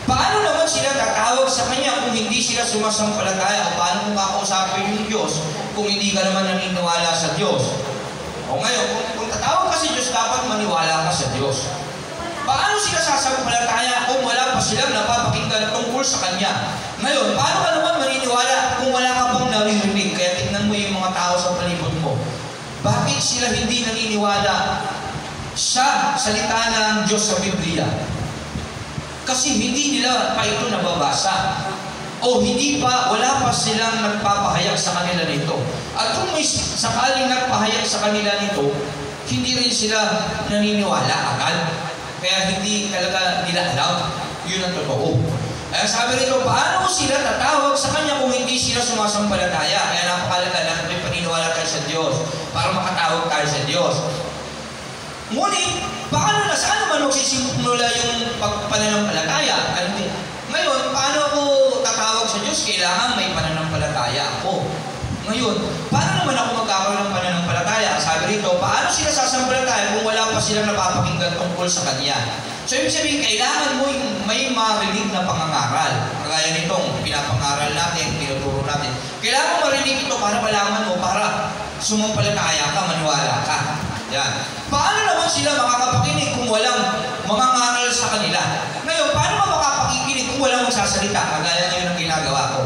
Paano naman sila tatawag sa Kanya kung hindi sila sumasampalataya? O paano mo kakausapin yung Diyos kung hindi ka naman naniniwala sa Diyos? O ngayon, kung tatawag ka sa Diyos, dapat maniwala ka sa Diyos. Paano sila sasampalataya kung wala pa silang napapakinggan tungkol sa Kanya? Ngayon, paano ka naman maniniwala kung wala ka bang naririnig? Kaya tingnan mo yung mga tao sa palibot mo. Bakit sila hindi naniniwala sa salita ng Diyos sa Biblia? Kasi hindi nila pa ito nababasa. O hindi pa, wala pa silang nagpapahayag sa kanila nito. At kung may sakaling nagpahayag sa kanila nito, hindi rin sila naniniwala agad. Kaya hindi talaga nila alam. Yun ang totoo. Kaya sabi nito, paano sila tatawag sa Kanya kung hindi sila sumasampalataya? Kaya napakalaga na may paniniwala tayo sa Diyos para makatawag tayo sa Diyos. Ngunit, paano na saan naman magsisimula yung pananampalataya? Ngayon, paano ako tatawag sa Diyos? Kailangan may pananampalataya ako. Ngayon, paano naman ako magkakaroon ng pananampalataya? Sabi rito, paano sila sasampalataya kung wala pa silang napapakinggan tungkol sa Kanya? So, ibig sabihin, kailangan mo may marinig na pangangaral. Kagaya nitong pinapangaral natin, tinuturo natin. Kailangan mo marinig ito para malaman mo, para sumampalataya ka, maniwala ka. Yan. Paano naman sila makakapakinig kung walang mangangaral sa kanila? Ngayon, paano ka makapakikinig kung walang magsasalita? Kagaya ngayon ang ginagawa ko.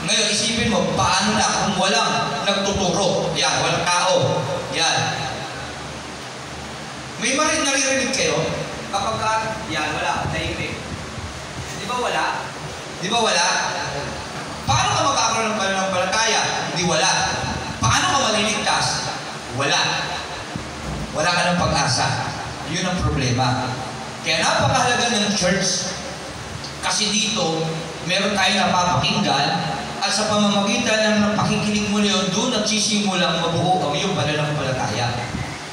Ngayon, isipin mo, paano na kung walang nagtuturo? Yan, walang tao. Yan. May naririnig kayo? Kapag ka, yan, wala, tahimik. Di ba wala? Di ba wala? Paano ka magkakaroon ng pananampalataya? Hindi wala. Paano ka maliligtas? Wala. Wala ka ng pag-asa. Yun ang problema. Kaya napakahalaga ng church. Kasi dito, meron tayong napapakinggan at sa pamamagitan ng pakikinig mo na yun, doon nagsisimulang mabuo ang iyong pananampalataya.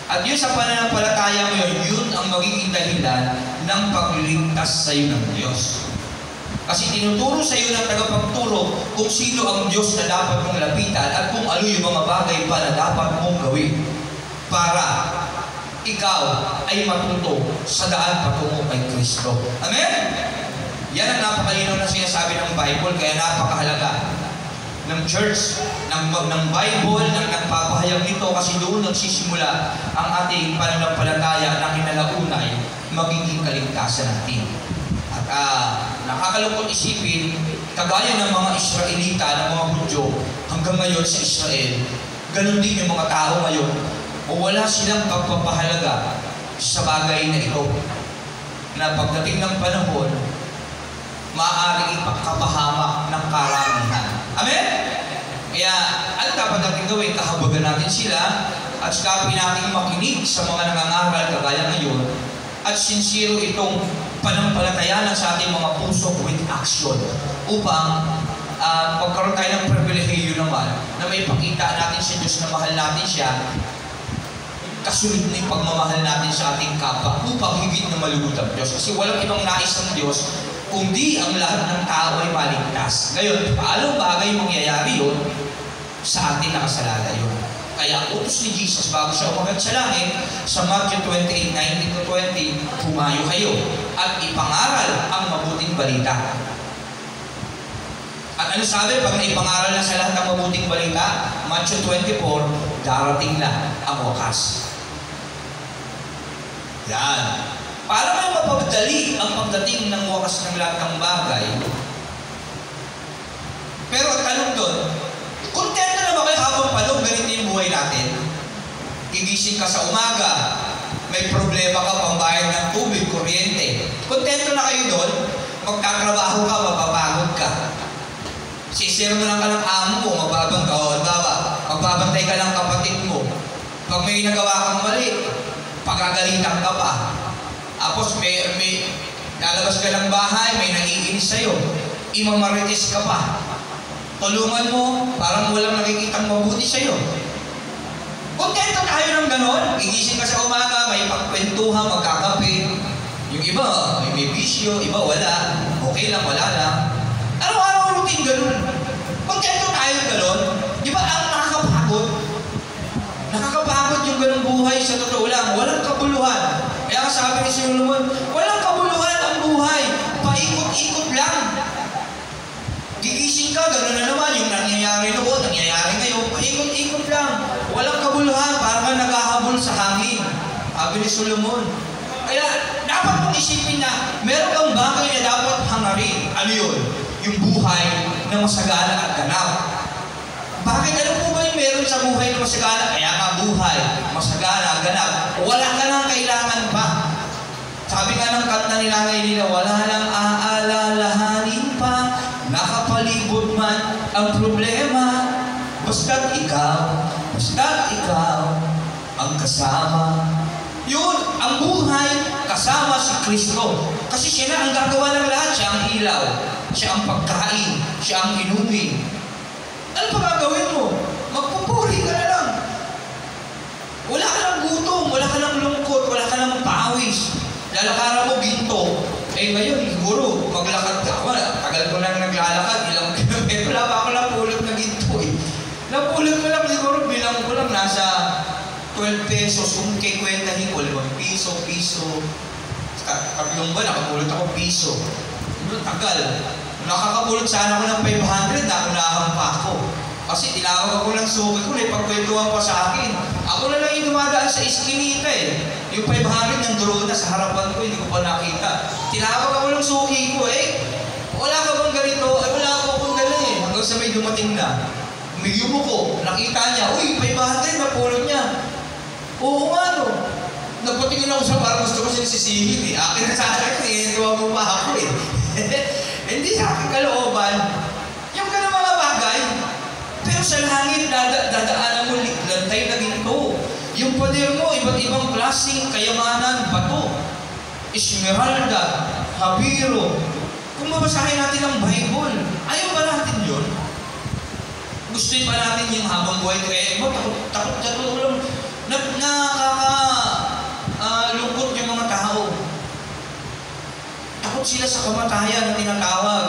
At yun sa pananampalataya mo yun, yun ang magiging dahilan ng pagliligtas sa iyo ng Diyos. Kasi tinuturo sa iyo ng tagapagturo kung sino ang Diyos na dapat mong lapitan at kung ano yung mga bagay pa na dapat mong gawin para ikaw ay matuto sa daan patungo kay Kristo. Amen? Yan ang napakalinaw na sinasabi ng Bible, kaya napakahalaga ng church, ng Bible, ng nagpapahayag nito, kasi doon nagsisimula ang ating pananampalataya na kinalaunay magiging kaligtasan natin. At nakakalungkot isipin, kagaya ng mga Israelita, ng mga Hudyo, hanggang ngayon sa Israel, ganun din yung mga tao ngayon, o wala silang pagpapahalaga sa bagay na ito, na pagdating ng panahon, maaaring ipagkapahamak ng karamihan. Amen? Kaya, ano dapat natin gawin? Kahabagan natin sila at sikapin natin makinig sa mga nangangaral kagaya ngayon at sincero itong panampalatayanan sa ating mga puso with action upang magkaroon tayo ng pribilehiyo naman na may pakita natin sa Diyos na mahal natin siya, kasunod na yung pagmamahal natin sa ating kapwa upang higit na malugod ang Diyos. Kasi walang ibang nais ng Diyos kundi ang lahat ng tao ay maligtas. Ngayon, paano bagay mangyayari yun? Sa atin nakasalala yun. Kaya utos ni Jesus bago siya umagat sa langit, sa Matthew 28:19-20, humayo kayo at ipangaral ang mabuting balita. At ano sabi? Pag naipangaral na sa lahat ng mabuting balita, Matthew 24, darating na ang wakas. Yan. Para may mapapadali ang pagdating ng wakas ng lahat ng bagay. Pero ang tanong doon, kontento na ba kayo habang palong ganito yung buhay natin? Gigising ka sa umaga, may problema ka pambayad ng tubig, kuryente. Kontento na kayo doon? Magtatrabaho ka, mapapagod ka. Sisirmonan ka ng amo mo, magbabantay ka ng kapatid mo. Pag may nagawa kang mali, pagagalitan ka pa. Tapos may lalabas ka ng bahay, may naiinis sa'yo. Imamarites ka pa. Tulungan mo, parang walang nakikitang mabuti sa'yo. Kontento tayo ng ganon. Gigising ka sa umaga, may pagkwentuhan, magkakape. Yung iba, may bisyo, iba wala. Okay lang, wala lang. Araw-araw routine ganon. Kontento tayo ganon. Di ba ang nakakapagod? Nakakapagod yung ganong buhay sa totoo lang. Walang kabuluhan. Kaya sabi ni Solomon, walang kabuluhan ang buhay. Paikot-ikot lang. Gigising ka, gano'n na naman. Yung nangyayari noon, nangyayari ngayon. Paikot-ikot lang. Walang kabuluhan. Parang naghahabol sa hangin. Sabi ni Solomon. Kaya dapat mong isipin na meron kang bagay na dapat hangarin. Ano yun? Yung buhay na masagana at ganap. Bakit? Ano po ba yung meron sa buhay na masagana? Kaya nga buhay, masagana, ganap. Wala ka nang kailangan pa. Sabi nga ng kanta nila ngayon, wala nang aalalahanin pa, nakapalibot man ang problema. Basta't ikaw ang kasama. Yun, ang buhay kasama si Kristo. Kasi siya na ang gagawa ng lahat. Siya ang ilaw, siya ang pagkain, siya ang inumin. Ano pa gagawin mo? Magpupuri ka na lang. Wala ka ng gutom, wala ka ng lungkot, wala ka ng pawis. Lalakaran mo ginto. Ngayon, siguro, maglakad ka. Tagal ko lang naglalakad, ilang kilometro. Wala pa ako napulot na ginto eh. Napulot ko lang siguro, bilang ko lang nasa 12 pesos. Kung kikwentahin ko, 5 piso. Tatlong ba, nakapulot ako piso. Tagal. Nakakapulot sana ako ng 500, naunahan pa ako. Kasi tinawag ako ng suki ko, ipagkwentuhan pa sa akin. Ako na lang yung dumadaan sa iskinita eh. Yung 500 nandoon na sa harapan ko, hindi ko pa nakita. Tinawag ako ng suki ko wala ka bang ganito? Wala ako akong dala eh. Hanggang sa may dumating na. Umiyumo ko, nakita niya, uy, 500, napulot niya. Oo nga no. Napatingin ako sa parang gusto ko sisisihin eh. Akin na sa akin eh, tuwa mo pa ako eh. Hindi sa aking kalooban, yung ganang mga bagay. Pero sa langit, dadaanan mo lantay na ginto. Yung pader mo, iba't ibang klaseng kayamanan, bato, esmeralda, habiro. Kung mabasahin natin ang Bible, ayaw ba natin yun? Gusto ba natin yung habang buhay ko? Takot na to lang. Lungkot yung mga tao. Takot sila sa kamatayan na tinatawag.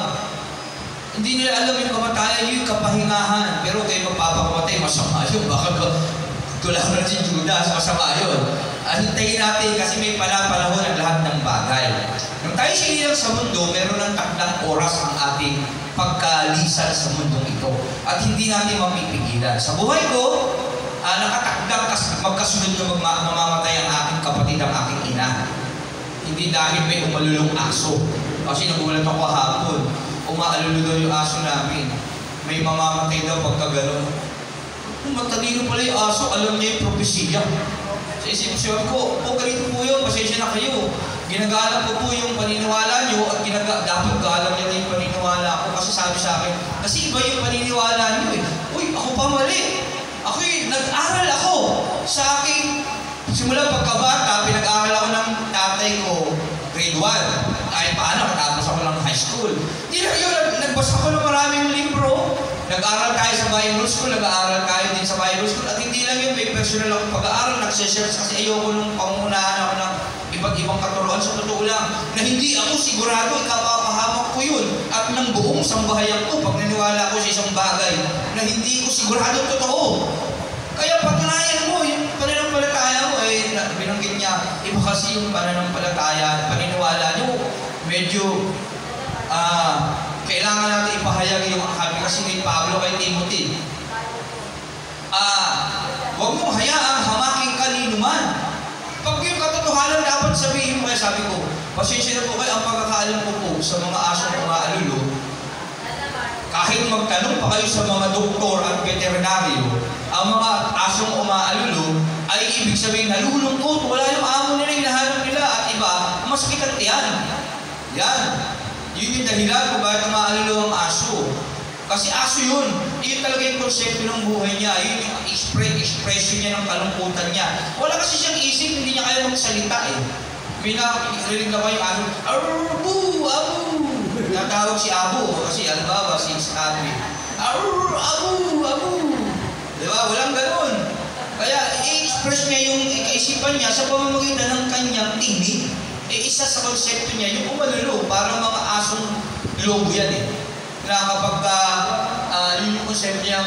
Hindi nila alam yung kamatayan, yung kapahingahan. Pero kayo magpapakamatay, masama yun. Baka tulad na si Judas, masama yun. Hintayin natin kasi may panahon ang lahat ng bagay. Nung tayo sinilang sa mundo, meron ng takdang oras ang ating pagkalisan sa mundong ito. At hindi natin mapipigilan. Sa buhay ko, nakatakdang magkasunod na mamamatay ang aking kapatid, ang aking ina. Hindi dahil may umalulong aso. Kasi nagulat ako hapon. Umaalulo daw yung aso namin. May mamamatay daw pagka gano'n. Matalino pala yung aso, alam niya yung propesiya. Sa isip-isip ko, ganito po yun, pasensya na kayo. Ginagalang ko po yung paniniwala nyo at dapat galang niya yung paniniwala ko. Kasi sabi sa akin, kasi iba yung paniniwala nyo eh. Uy, ako pa mali. Nag-aral ako sa aking simula pagkabata, pinag-aral ako ng tatay ko, grade 1. Kahit paano, katapos ako ng high school. Hindi na yun, nagbasa ko ng maraming libro. Nag-aral tayo sa Bible School, nag-aaral tayo din sa Bible School. At hindi lang yun, may personal akong pag-aaral, nag-search kasi ayoko nung pangunahan ako ng iba't ibang katuruan. Sa totoo lang, na hindi ako sigurado, ikapapahamak ko yun. At ng buong sambahayan ko, pag naniwala ko sa isang bagay, na hindi ko sigurado totoo. Kaya patunayan mo, yung pananampalataya mo, binanggit niya, iba kasi yung pananampalataya, paniniwala nyo, medyo, kailangan natin ipahayag yung sabi kasi ni Pablo kay Timothy. Huwag mong hayaang hamaking kaninuman. Pag yung katotohanan dapat sabihin mo, kaya sabi ko, pasensya na po kayo ang pagkakaalam ko po sa mga asong umaalulo. Kahit magtanong pa kayo sa mga doktor at veterinaryo, ang mga asong umaalulo ay ibig sabihin nalulungkot, wala yung amo nila, hinahanap nila at iba, masakit at yan. Yan. Yun yung dahilan kung bakit umaalulo ang aso. Kasi aso yun. Yun talaga yung konsepto ng buhay niya. Yun yung expression niya ng kalungkutan niya. Wala kasi siyang isip, hindi niya kaya magsalita eh. May nakakirinig na ba yung aso? Abu! Abu! Natawag si Abu. Kasi alibaba si Abu. Abu! Abu! Diba? Walang ganun. Kaya i-express niya yung kaisipan niya sa pamamagitan ng kanyang tinig. Isa sa konsepto niya, yung umalulo, parang mga asong lobo yan eh. Na kapag yun yung konsepto niya,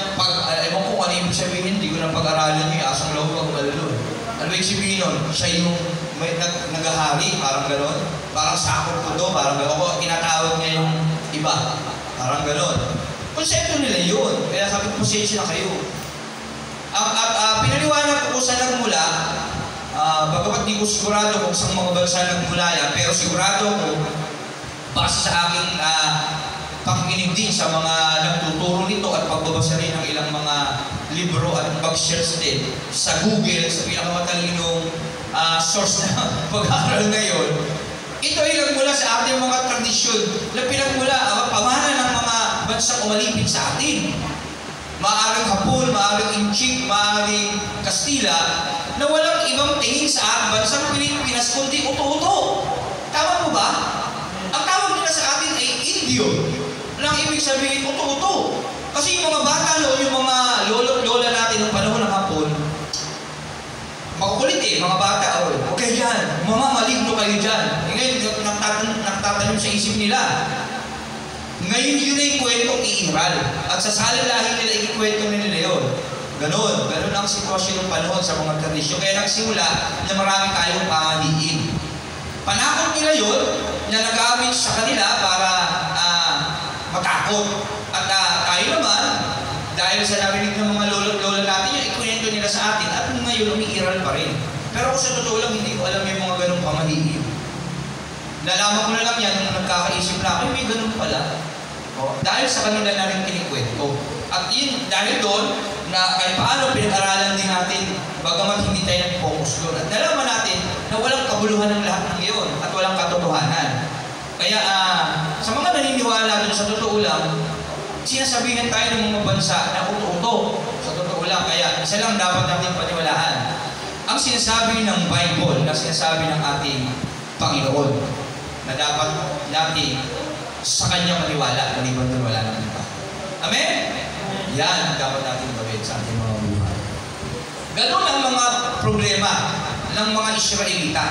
ewan ko ano ibig sabihin, hindi ko nang pag-aralan yung asong lobo ang umalulo. Ano ibig sabihin nun? Siya yung may nagahari, parang gano'n. Parang sakot ko do, parang gano'n. O tinatawag niya yung iba, parang gano'n. Konsepto nila yun. Kaya sabi ko, pasensya na kayo. Pinaliwanag ko sa nagmula, bagamat di ko sigurado kung saan mga bansa nagmula yan, pero sigurado ko, base sa aking pakikinig din sa mga nagtuturo nito at pagbabasa rin ng ilang mga libro at mag-search din sa Google, sa pinakamatalinong source na pag-aaral ngayon, ito ay nagmula sa ating mga tradisyon na pinagmula, pamana ng mga bansang umalipit sa atin. Maaaring Hapon, maaaring Inchik, maaaring Kastila, na walang ibang tingin sa ating bansang Pilipinas kundi uto-uto. Tama po ba? Ang tawag nila sa atin ay Indio. Walang ibig sabihin uto-uto. Kasi yung mga bata noon, yung mga lolo-lola natin ng panahon ng Hapon, makukulit mga bata, huwag kayo dyan, mga maligno kayo dyan. Ngayon, nagtatanong sa isip nila. Ngayon yun ay kwentong iiral. At sa salalahin nila, ikikwento nila yun. Ganon ang sitwasyon ng panahon sa mga tradisyon. Kaya nagsimula na marami tayong pamaliin. Panakot nila yun na nagamit sa kanila para matakot. At tayo naman, dahil sa narinig ng mga lolo natin, yung ikwento nila sa atin, at ngayon umiiral pa rin. Pero kung sa totoo lang, hindi ko alam yung mga ganong pamaliin. Nalaman ko na lang yan nung nagkakaisip na ako, may ganun pala. Dahil sa kanila na rin kinikwento. At yun, dahil doon, na kahit paano pinag-aralan din natin, bagamat hindi tayo nag-focus doon. At nalaman natin na walang kabuluhan ng lahat ng iyon at walang katotohanan. Kaya sa mga naniniwala doon, sa totoo lang, sinasabihan tayo ng mga bansa na uto-uto. Sa totoo lang, kaya isa lang dapat natin paniwalaan. Ang sinasabi ng Bible, na sinasabi ng ating Panginoon, na dapat natin sa Kanya maniwala, maliban doon wala ng iba. Amen? Yan ang dapat natin gawin sa ating mga buhay. Ganun ang mga problema ng mga Israelita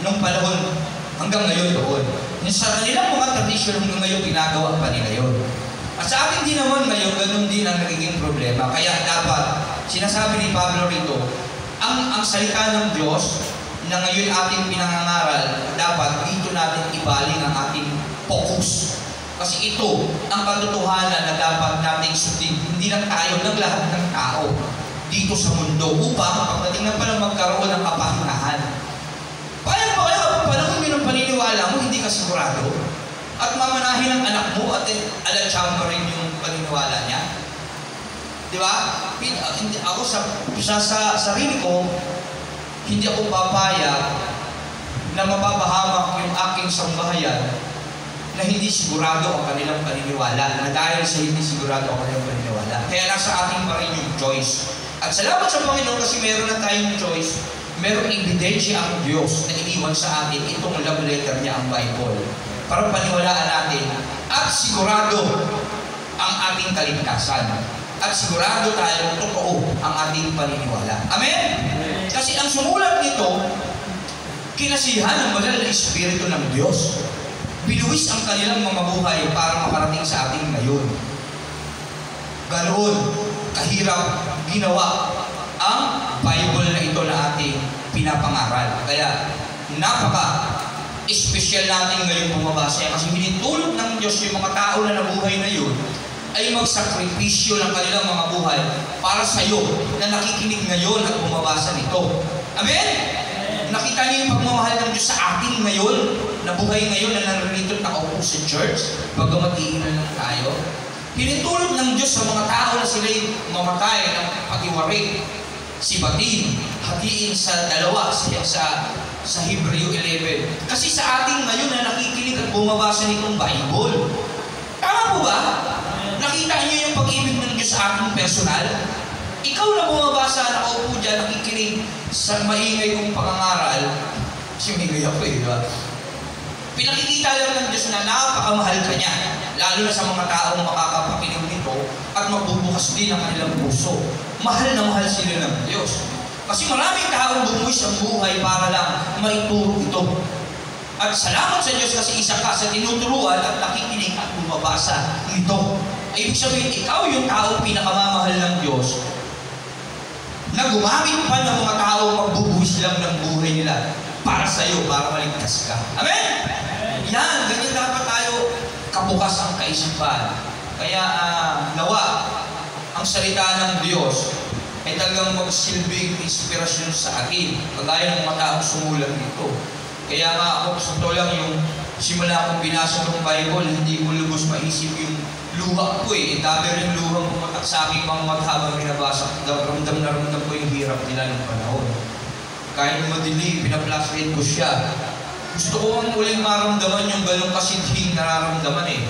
nung panahon hanggang ngayon doon. Sa kanilang mga tradisyon hanggang ngayon, ginagawa pa nila yun. At sa akin din naman ngayon, ganun din ang nagiging problema. Kaya dapat, sinasabi ni Pablo rito, ang salita ng Diyos na ngayon ating pinangangaral, dapat dito natin ibaling ang ating focus. Kasi ito ang katotohanan na dapat nating sundin. Hindi lang tayo, ng lahat ng tao dito sa mundo upang pagdating na pala magkaroon ng kapahinahan. Kaya kapag panahon yun ang paniniwala mo, hindi ka sigurado. At mamanahin ang anak mo at alatsang mo rin yung paniniwala niya. Di ba? Ako sa sarili ko, hindi ako papayag na mapapahamak yung aking sambahayan na hindi sigurado ang kanilang paniniwala, na dahil sa hindi sigurado ang kanilang paniniwala. Kaya nasa ating pa rin yung choice. At salamat sa Panginoon kasi meron na tayong choice, merong ebidensya ang Diyos na iniwan sa atin itong love letter niya, ang Bible, para paniwalaan natin at sigurado ang ating kaligtasan. At sigurado tayong totoo ang ating paniniwala. Amen? Kasi ang sumulat nito, kinasihan ng banal na Espiritu ng Diyos. Binuwis ang kanilang mga buhay para makarating sa ating ngayon. Ganoon kahirap ginawa ang Bible na ito na ating pinapangaral. Kaya napaka-espesyal natin ngayon bumabasa kasi hinitulog ng Diyos yung mga tao na nabuhay na yun ay magsakripisyo ng kanilang mga buhay para sa iyo na nakikinig ngayon at bumabasa nito. Amen? Nakita niyo yung pagmamahal ng Diyos sa atin ngayon, na buhay ngayon na naririto nakaupo sa church, bagamat iinan lang tayo. Hinitulog ng Diyos sa mga tao na sila'y mamatay ng pag-iwari, sibatin, hatiin sa dalawa, sa Hebreo 11. Kasi sa ating ngayon na nakikinig at bumabasa nitong Bible. Tama po ba? Nakita niyo yung pag-ibig ng Diyos sa ating personal? Ikaw na bumabasa, nakaupo dyan, nakikinig sa maingay kong pangangaral, simigay ako di ba? Pinakikita lang ng Diyos na napakamahal ka niya, lalo na sa mga taong makakapakinig nito at magbubukas din ang kanilang puso. Mahal na mahal sila ng Diyos. Kasi maraming taong bumuwis ang buhay para lang maituro ito. At salamat sa Diyos kasi isa ka sa tinuturuan at nakikinig at bumabasa nito. Ibig sabihin, ikaw yung taong pinakamamahal ng Diyos na gumamit pa ng mga tao magbubuwis lang ng buhay nila para sa iyo, para maligtas ka. Amen? Yan, ganyan dapat tayo kabukas ang kaisipan. Kaya nawa, ang salita ng Diyos ay talagang magsilbing inspirasyon sa akin. Kagaya ng mga taong sumulat nito. Kaya nga ako, sa totoo lang, yung simula akong binasa ng Bible, hindi ko lubos maisip yung luha ko eh. Dami rin luhang pumatak sa aking mga mata habang binabasa. Ramdam na ramdam ko yung hirap nila ng panahon. Kahit madilim, pinaplasrate ko siya. Gusto ko ang uling maramdaman yung ganong kasidhing nararamdaman eh.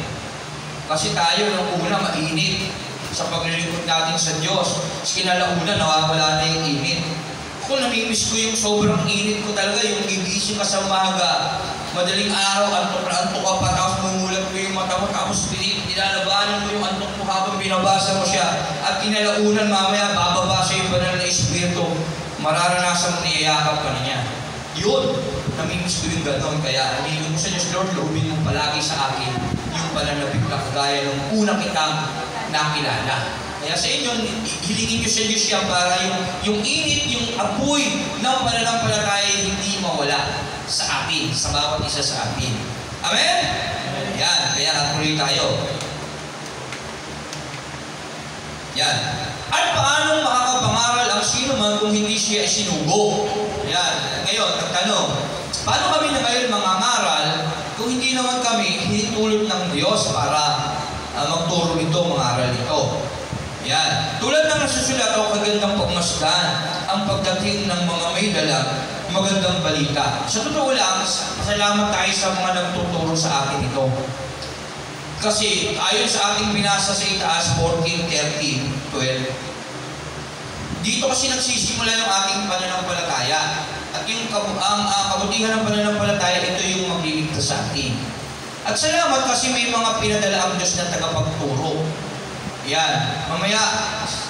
Kasi tayo nung una mainit sa paglilingkod natin sa Diyos. Kasi kinalauna nawawala na yung init. Ako namimiss ko yung sobrang init ko talaga, yung gigising ka sa umaga. Madaling araw, antok na antok ka pa, tapos mumulat mo yung mata mo, tapos nilalabanan mo yung antok mo habang binabasa mo siya. At kinalaunan mamaya, bababasa yung banal na Espiritu. Mararanasan mo niyayakap ka na niya. Yun, namimiss ko yung gano'n. Kaya anihin mo sa Diyos, Lord, loobin mo palagi sa akin yung pananabik na kagaya ng una kitang nakilala. Kaya sa inyo, hilingin nyo sa Diyos yan para yung init, yung apoy ng pananampalataya hindi mawala sa atin, sa bawat isa sa atin. Amen? Yan, kaya tuloy tayo. Yan. At paano makakapangaral ang sino man kung hindi siya sinugo? Yan. Ngayon, nagtanong, paano kami na ngayon mangangaral kung hindi naman kami hinitulot ng Diyos para magturo ito, mangaral ito? Yan. Tulad ng nasusulat o kagandang pagmasdan, ang pagdating ng mga may dalang magandang balita. Sa totoo lang, pasalamat tayo sa mga nagtuturo sa akin ito. Kasi ayon sa ating binasa sa itaas, 14:13-12, dito kasi nagsisimula yung ating pananampalataya. At yung kabutihan ng pananampalataya, ito yung magliligtas sa atin. At salamat kasi may mga pinadala ang Diyos na tagapagturo. Yan. Mamaya,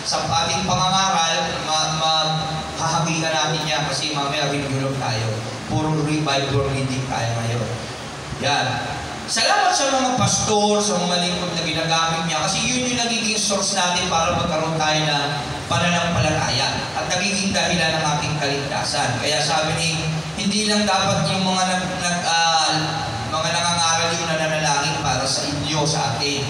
sa ating pangangaral, hahabigan natin yan kasi mamaya rinulog tayo. Puro Bible reading tayo ngayon. Yan. Salamat sa mga pastor, sa mga lingkod na ginagamit niya kasi yun yung nagiging source natin para magkaroon tayo ng pananampalataya at nagiging dahilan ng ating kaligtasan. Kaya sabi ni, hindi lang dapat yung mga nangangaral yung nananalangin para sa inyo, sa atin.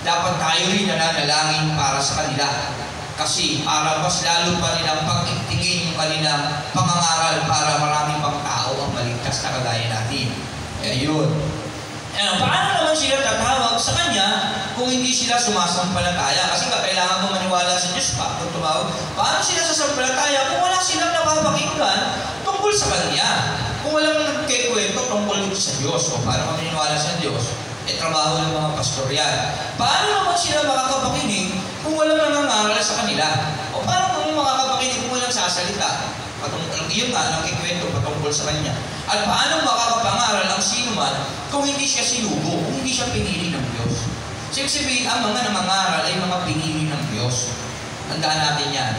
Dapat tayo rin nananalangin para sa kanila. Kasi para mas lalo pa nilang pagtingin yung kanilang pangangaral para marami pang tao ang maligtas na kagaya natin. Kaya yun. Paano naman sila tatawag sa Kanya kung hindi sila sumasampalataya? Kasi kailangan mo maniwala sa Diyos pa kung tumawag. Paano sila sasampalataya kung wala silang napapakinggan tungkol sa Kanya? Kung walang nagkikwento tungkol sa Diyos o paano kami maniwala sa Diyos? Trabaho ng mga pastor yan. Paano naman sila makakapakinig kung walang nangangaral sa kanila? O paano kung makakapakinig kung walang sasalita? Yun nga, nakikwento patungkol sa Kanya. At paano makakapangaral ang sino man kung hindi siya sinugo, kung hindi siya pinili ng Diyos? So, sabihin, ang mga nangangaral ay mga pinili ng Diyos. Tandaan natin yan.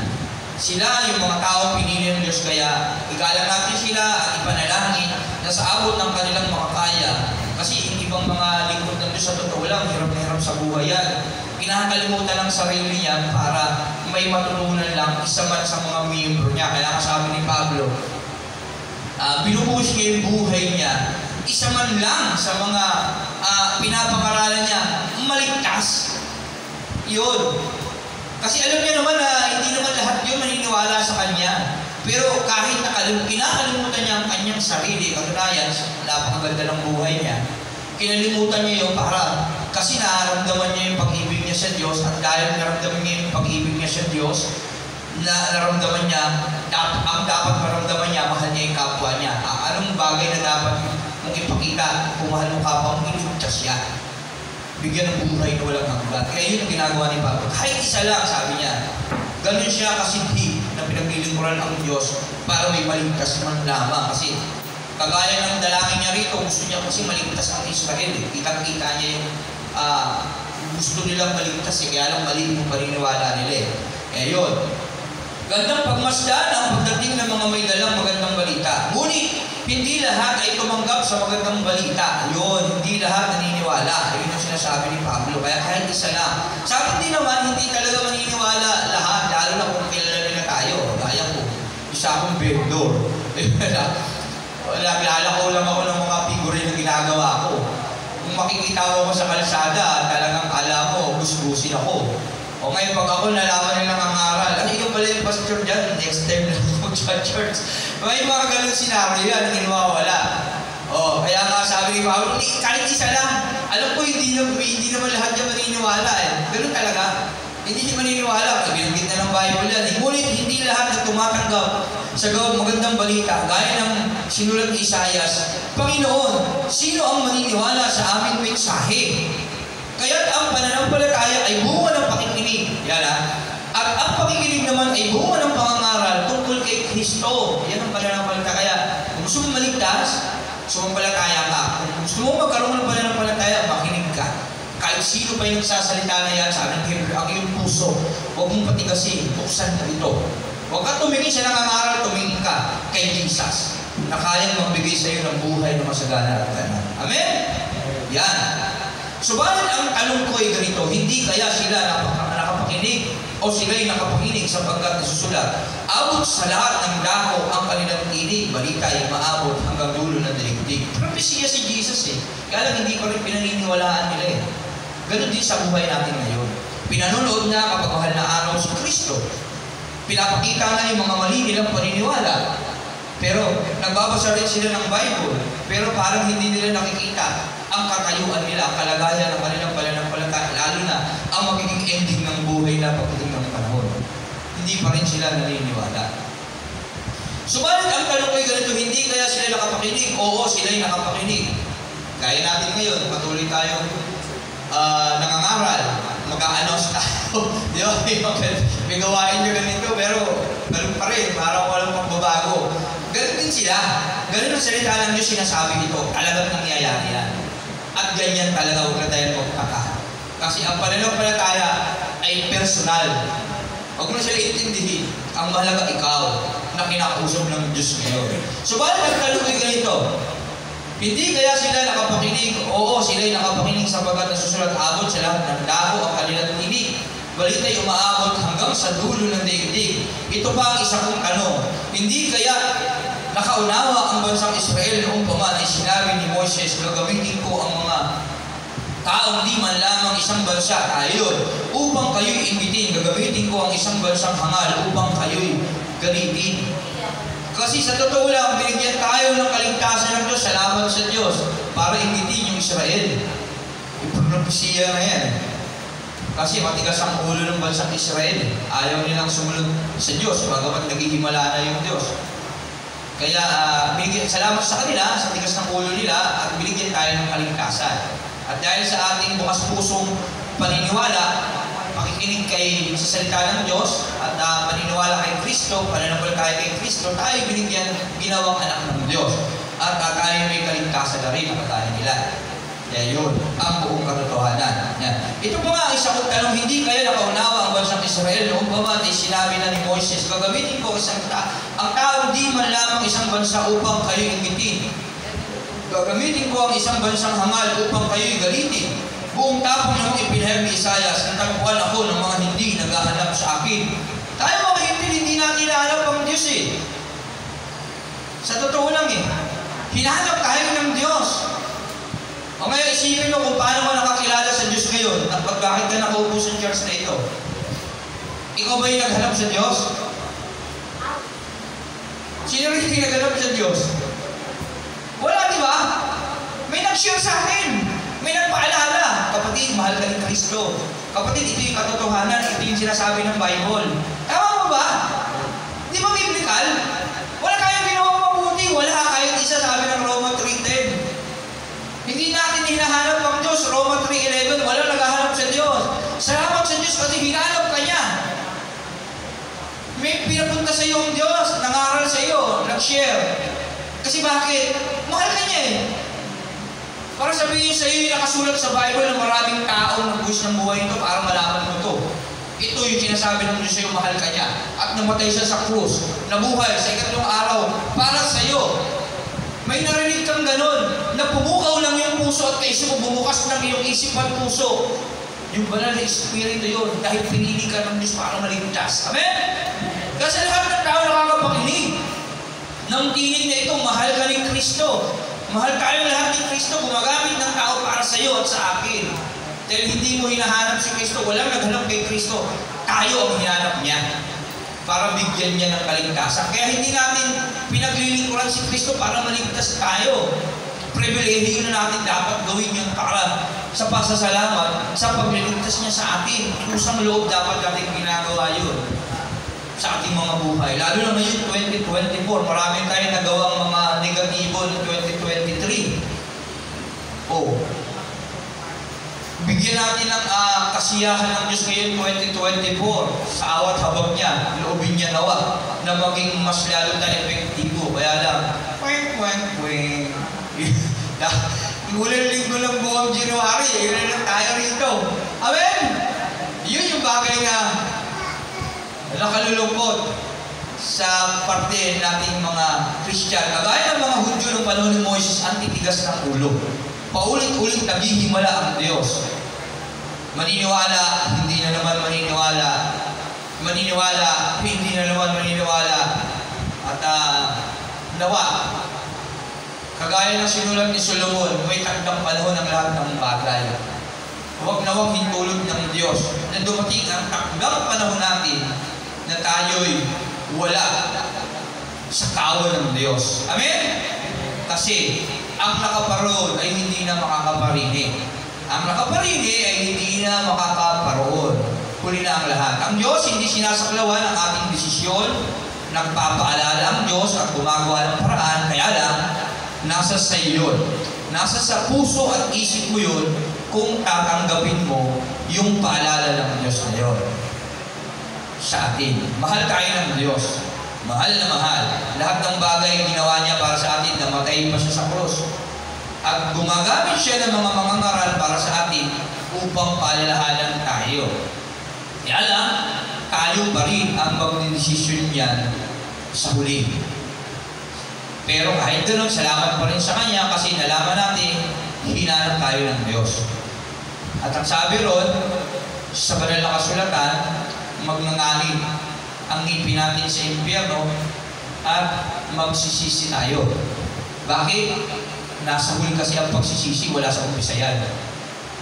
Sila, yung mga tao pinili ng Diyos, kaya igalang natin sila at ipanalangin na sa abot ng kanilang makakaya. Kasi yung ibang mga lingkod ng Diyos sa totoo lang, hirap na hirap sa buhay yan. Pinakalimutan lang sarili niya para may matutunan lang isa man sa mga miyembro niya. Kaya sabi ni Pablo, binubuhos niya yung buhay niya, isa man lang sa mga pinapangaralan niya, maligtas. Yun. Kasi alam niya naman na hindi naman lahat yun maniniwala sa Kanya. Pero kahit kinakalimutan niya ang kanyang sarili, kaganayan, napakaganda ng buhay niya, kinalimutan niya yun para kasi nararamdaman niya yung pag-ibig niya sa Diyos at dahil naramdaman niya yung pag-ibig niya sa Diyos, naramdaman niya, ang dapat maramdaman niya, mahal niya yung kapwa niya. Anong bagay na dapat mong ipakita kung mahal mo kapwa mo, iligtas siya. Bigyan ng buhay na walang hanggan. Kaya yun ang ginagawa ni Pablo. Kahit isa lang, sabi niya, ganun siya kasidhi na pinaglilingkuran ang Diyos para may maligtas man lamang. Kasi kagaya ng dalangin niya rito, gusto niya kasi maligtas ang Israel. Kitang-kita niya yung gusto nilang maligtas. Kaya lang mali yung paniniwala nila. Kaya yun. Gandang pagmasdan ang pagdating ng mga may dalang magandang balita. Ngunit, hindi lahat ay tumanggap sa magandang balita. Yun, hindi lahat naniniwala. Yun ang sinasabi ni Pablo. Kaya kahit isa lang. Sa akin din naman, hindi talaga maniniwala lahat. Lalo na kung kilala nila tayo. Gaya ko. Isa akong vendor. Wala, lalako lang ako ng mga figure na ginagawa ko. Kung makikita mo ako sa kalsada, talagang kala mo, gusgusin ako. O ngayon, pag ako nalaman nilang ang aral, ano yung pala yung pastor dyan, next time na ako sa church. May mga ganun scenario yan, hindi mawawala. O, kaya nga sabi ni Paolo, kahit isa lang, alam ko hindi naman lahat niya maniniwala eh. Ganun talaga. Hindi siya maniniwala, binanggit na ng Bible yan. Ngunit hindi lahat na tumatanggap sa magandang balita, gaya ng sinulat ni Isaias, Panginoon, sino ang maniniwala sa aming mensahe? Kaya't ang pananampalataya ay bunga ng pakikinig. Yan At ang pakikinig naman ay bunga ng pangangaral tungkol kay Kristo. Yan ang pananampalataya. Kaya kung gusto mo maligtas, sumampalataya ka. Kung gusto mo magkaroon ng pananampalataya, makinig ka. Kahit sino pa yung nagsasalita na yan, sabi ng Hebrew, ang iyong puso, huwag mong patigasin, buksan mo ito. Huwag ka tumingin sa nangangaral, tumingin ka kay Jesus, na kayang magbigay sa iyo ng buhay na masagana at tanan. Amen? Yan. Subalit ang tanong ko ay ganito, hindi kaya sila nakapakinig o sila'y nakapakinig sapagkat nasusulat, abot sa lahat ng dako ang kanilang tinig, balita ay maabot hanggang dulo ng daigdig. Propesya si Jesus eh. Kaya lang hindi pa rin pinaniniwalaan nila eh. Ganon din sa buhay natin ngayon. Pinanonood na kapag mahal na araw si Kristo. Pinapakita na yung mga mali nilang paniniwala. Pero nagbabasa rin sila ng Bible. Pero parang hindi nila nakikita ang katayuan nila, ang kalagayan ng kanilang pananampalataya, lalo na ang magiging ending ng buhay na pagdating ng panahon. Hindi pa rin sila naniniwala. Subalit ang tanong ko ay ganito, hindi kaya sila nakapakinig? Oo, sila'y nakapakinig. Gaya natin ngayon, patuloy tayo nangangaral, mag-a-announce tayo. Di ba? May gawain nyo ganito, pero ganun pa rin, parang walang pagbabago. Ganun din sila. Ganun ang salita ng Diyos sinasabi ito. Talagang nangyayari yan. At ganyan talaga huwag na tayo magtaka. Kasi ang pananampalataya ay personal. Huwag mo na sila intindihin. Ang mahalaga ikaw na kinakausap ng Diyos ngayon. So, bakit ang tanong ay ganito? Hindi kaya sila nakapakinig? Oo, sila'y nakapakinig sapagkat nasusulat abot sa lahat ng dako ang kanilang tinig. Balita'y umaabot hanggang sa dulo ng daigdig. Ito pa ang isa kong tanong. Hindi kaya nakaunawa ang bansang Israel noong paman ay sinabi ni Moises, gagamitin ko ang mga taong di man lamang isang bansa tayo upang kayo'y imbitin. Gagamitin ko ang isang bansang hangal upang kayo'y galitin. Kasi sa totoo lang, binigyan tayo ng kaligtasan ng Diyos, salamat sa Diyos, para imbitin yung Israel. Ipropesiya na yan. Kasi matigas ang ulo ng bansang Israel. Ayaw nilang sumunod sa Diyos, bagamat naghihimala na yung Diyos. Kaya salamat sa kanila, sa tigas ng ulo nila, at binigyan tayo ng kaligtasan. At dahil sa ating bukas pusong paniniwala, pakikinig sa salita ng Diyos, at paniniwala kay Kristo, pananampalataya kay Kristo, tayo binigyan, ginawang anak ng Diyos. At tayo may kaligtasan na rin, nakataya nila. Kaya yun, ang buong katotohanan. Yan. Ito pa nga, isa kong tanong, hindi kaya nakaunawa ang bansang Israel noong paman ay sinabi na ni Moises, gagamitin ko ang tao di man lamang isang bansa upang kayo imitin. Gagamitin ko ang isang bansang hangal upang kayo'y galitin. Buong tapong yung ipinahayag ni Isaias, natagpuan ako ng mga hindi naghahanap sa akin. Tayo mga hipil, hindi natin hinahanap ang Diyos eh. Sa totoo lang eh. Hinahanap tayo ng Diyos. O ngayon, isipin mo kung paano mo nakakilala sa Diyos ngayon at bakit ka nakaupo sa church na ito. Ikaw ba yung naghanap sa Diyos? Sino rin yung naghanap sa Diyos? Wala, di ba? May nag-share sa akin. May nagpaalala. Kapatid, mahal ka ni Kristo. Kapatid, ito yung katotohanan. Ito yung sinasabi ng Bible. Tama mo ba? Di ba biblical? Wala kayong ginawang mabuti. Wala kahit isa, sabi ng Roma 3:10. Hindi natin hinahanap ang Diyos. Roma 3:11, wala naghahanap sa Diyos. Salamat sa Diyos kasi hinanap ka niya. May pinapunta sa iyo ang Diyos, nangaral sa iyo, nag-share. Kasi bakit? Mahal ka niya eh. Para sabihin sa iyo yung nakasulat sa Bible na maraming taong nagbuwis ng buhay ito para malaman mo ito. Ito yung sinasabi ng Diyos sa iyo, mahal ka niya. At namatay siya sa krus, nabuhay sa ikatlong araw para sa iyo. May narinig kang ganun, na pumukaw lang yung puso at kaisip mo, bumukas lang yung isip at puso. Yung banal na espiritu yun, dahil pinili ka ng Diyos para maligtas. Amen? Kasi lahat ng tao nakakapakinig. Nang tinig na ito, mahal ka ni Kristo. Mahal tayo lahat ni Kristo. Gumagamit ng tao para sa iyo at sa akin. Dahil hindi mo hinahanap si Kristo, walang naghanap kay Kristo. Tayo ang hinahanap niya para bigyan niya ng kaligtasan. Kaya hindi natin pinaglilingkuran si Kristo para maligtas tayo. Pribilehiyo na natin dapat gawin yung para sa pasasalamat sa pagliligtas niya sa atin. Kusang loob dapat natin ginagawa yun sa ating mga buhay. Lalo na ngayon, 2024, marami tayong nagawang mga negatibo ng 2023. Bigyan natin ng kasiyahan ng Diyos ngayon 2024 sa awat habang niya, loobin niya nawa na maging mas lalo tayo epektibo. Kaya lang, ulang linggo ng buong January, yun lang tayo rito. Amen? Yun yung bagay na nakalulungkot sa parte nating mga Christian. Kagaya ng mga Hudyo ng panahon ni Moises, ang titigas ng ulo. Paulit-ulit naghihimala ang Diyos. Maniniwala, hindi na naman maniniwala. Maniniwala, hindi na naman maniniwala. At nawa, kagaya ng sinulat ni Solomon, may takdang panahon ang lahat ng bagay. Huwag na huwag hintulog ng Diyos na dumating ang takdang panahon natin na tayo'y wala sa kawan ng Diyos. Amen? Kasi ang nakaparoon ay hindi na makakaparini. Ang nakaparini ay hindi na makakaparoon. Huli na ang lahat. Ang Diyos hindi sinasaklawan ang ating desisyon. Nagpapaalala ang Diyos at gumagawa ng paraan. Kaya lang, nasa sa iyo yun. Nasa sa puso at isip mo yun kung tatanggapin mo yung paalala ng Diyos na yun sa atin. Mahal tayo ng Diyos. Mahal na mahal. Lahat ng bagay ginawa niya para sa atin, namatay pa siya sa krus. At gumagamit siya ng mga mangangaral para sa atin upang paalalahanan tayo. Kaya lang, tayo pa rin ang magdedesisyon niyan sa huli. Pero kahit gano'n, salamat pa rin sa Kanya kasi nalaman natin, hinanap tayo ng Diyos. At ang sabi ron, sa banal na kasulatan, magnangalit ang ngipin natin sa impyerno at magsisisi tayo. Bakit? Nasa huli kasi ang pagsisisi, wala sa umpisa yan.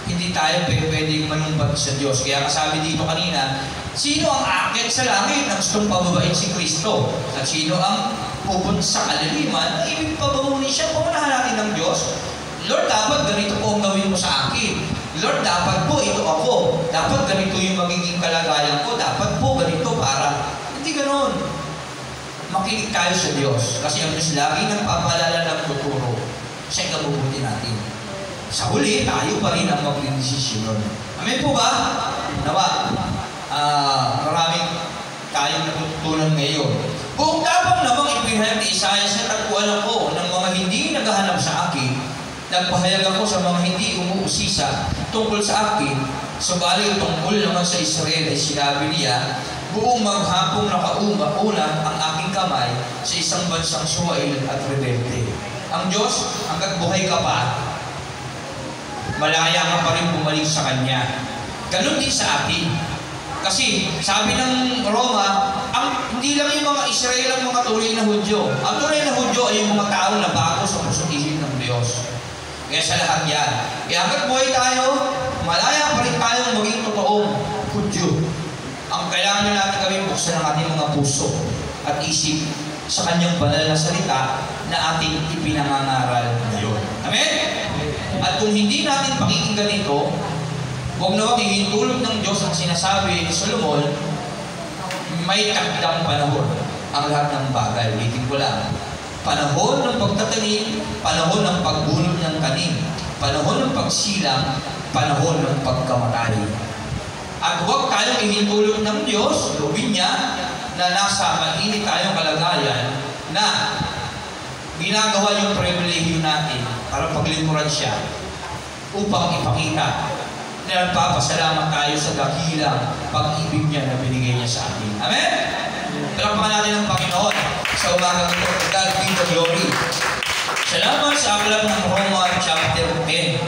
Hindi tayo pwedeng manumbat sa Diyos. Kaya kasabi dito kanina, sino ang aakyat sa langit na gustong pababain si Kristo? At sino ang pupunta sa kalaliman, ibig pabamunin siya, pumanahan natin ng Diyos. Lord, dapat ganito po ang gawin mo sa akin. Lord, dapat po ito ako. Dapat ganito yung magiging kalagayan ko. Dapat po ganito para. Hindi ganoon. Makinig tayo sa Diyos. Kasi ang Diyos lagi nagpapaalala ng tuturo sa ikabubuti natin. Sa huli, tayo pa rin ang magdedesisyon. Amen po ba? Nawa, maraming tayong natutunan ngayon. Kung tapang namang ipinahayag ni Isaiah sa tagpuan ako ng mga hindi naghahanap sa akin, nagpahayag ako sa mga hindi umuusisa tungkol sa akin, subalit tungkol naman sa Israel ay sinabi niya, buong maghapong nakauna ang aking kamay sa isang bansang suwail at rebelde. Ang Diyos, hanggat buhay ka pa, malaya ka pa rin bumalik sa Kanya. Ganun din sa atin. Kasi sabi ng Roma, hindi lang yung mga Israel ang mga tunay na Hudyo. Ang tunay na Hudyo ay yung mga taong nabago sa pusong isip ng Diyos. Kaya sa lahat yan. Kaya hanggat buhay tayo, malaya pa rin tayong maging totoong Hudyo. Ang kailangan natin gawin, buksan ang ating mga puso at isip sa Kanyang banal na salita na ating ipinangangaral ngayon. Amen? At kung hindi natin pakikinggan ito, huwag na huwag ihintulog ng Diyos ang sinasabi ni Solomon, may takdang panahon ang lahat ng bagay. Ulitin ko lang. Panahon ng pagtatanim, panahon ng pagbunot ng tanim, panahon ng pagsilang, panahon ng pagkamatay. At huwag tayong ihintulog ng Diyos, loobin niya, na nasa mainit tayong kalagayan na ginagawa yung pribilehiyo natin para paglingkuran siya upang ipakita na nagpapasalamat tayo sa dakilang pag-ibig niya na binigay niya sa atin. Amen? Palakpakan natin ang Panginoon sa umagang ito. God be the glory. Salamat sa aklat ng Roma chapter 10.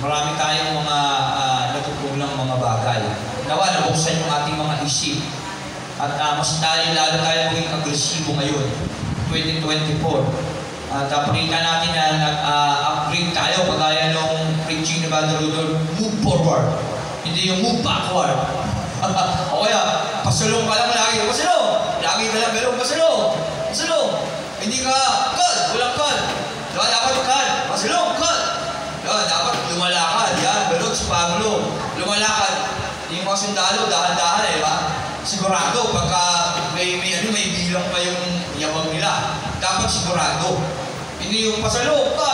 Marami tayong mga natutulang mga bagay. Nawa, nabuksan yung ating mga isip. At mas lalo tayo maging agresibo ngayon 2024. At pakita natin na nag-upgrade tayo kagaya nung preaching ni Brother Rudolph, move forward. Hindi yung move backward. O kaya, pasulong ka lang lagi. Pasulong! Lagi ka lang gano'n, pasulong! Pasulong! Hindi ka, cut! Walang cut! Diba, dapat cut! Pasulong, cut! Diba, dapat lumalakad. Yan, gano'n si Pablo. Lumalakad. Yung mga sundalo, dahan-dahan eh, diba? Sigurado, pagka may bilang pa yung yabang nila, dapat sigurado. Hindi yung pasalok ka.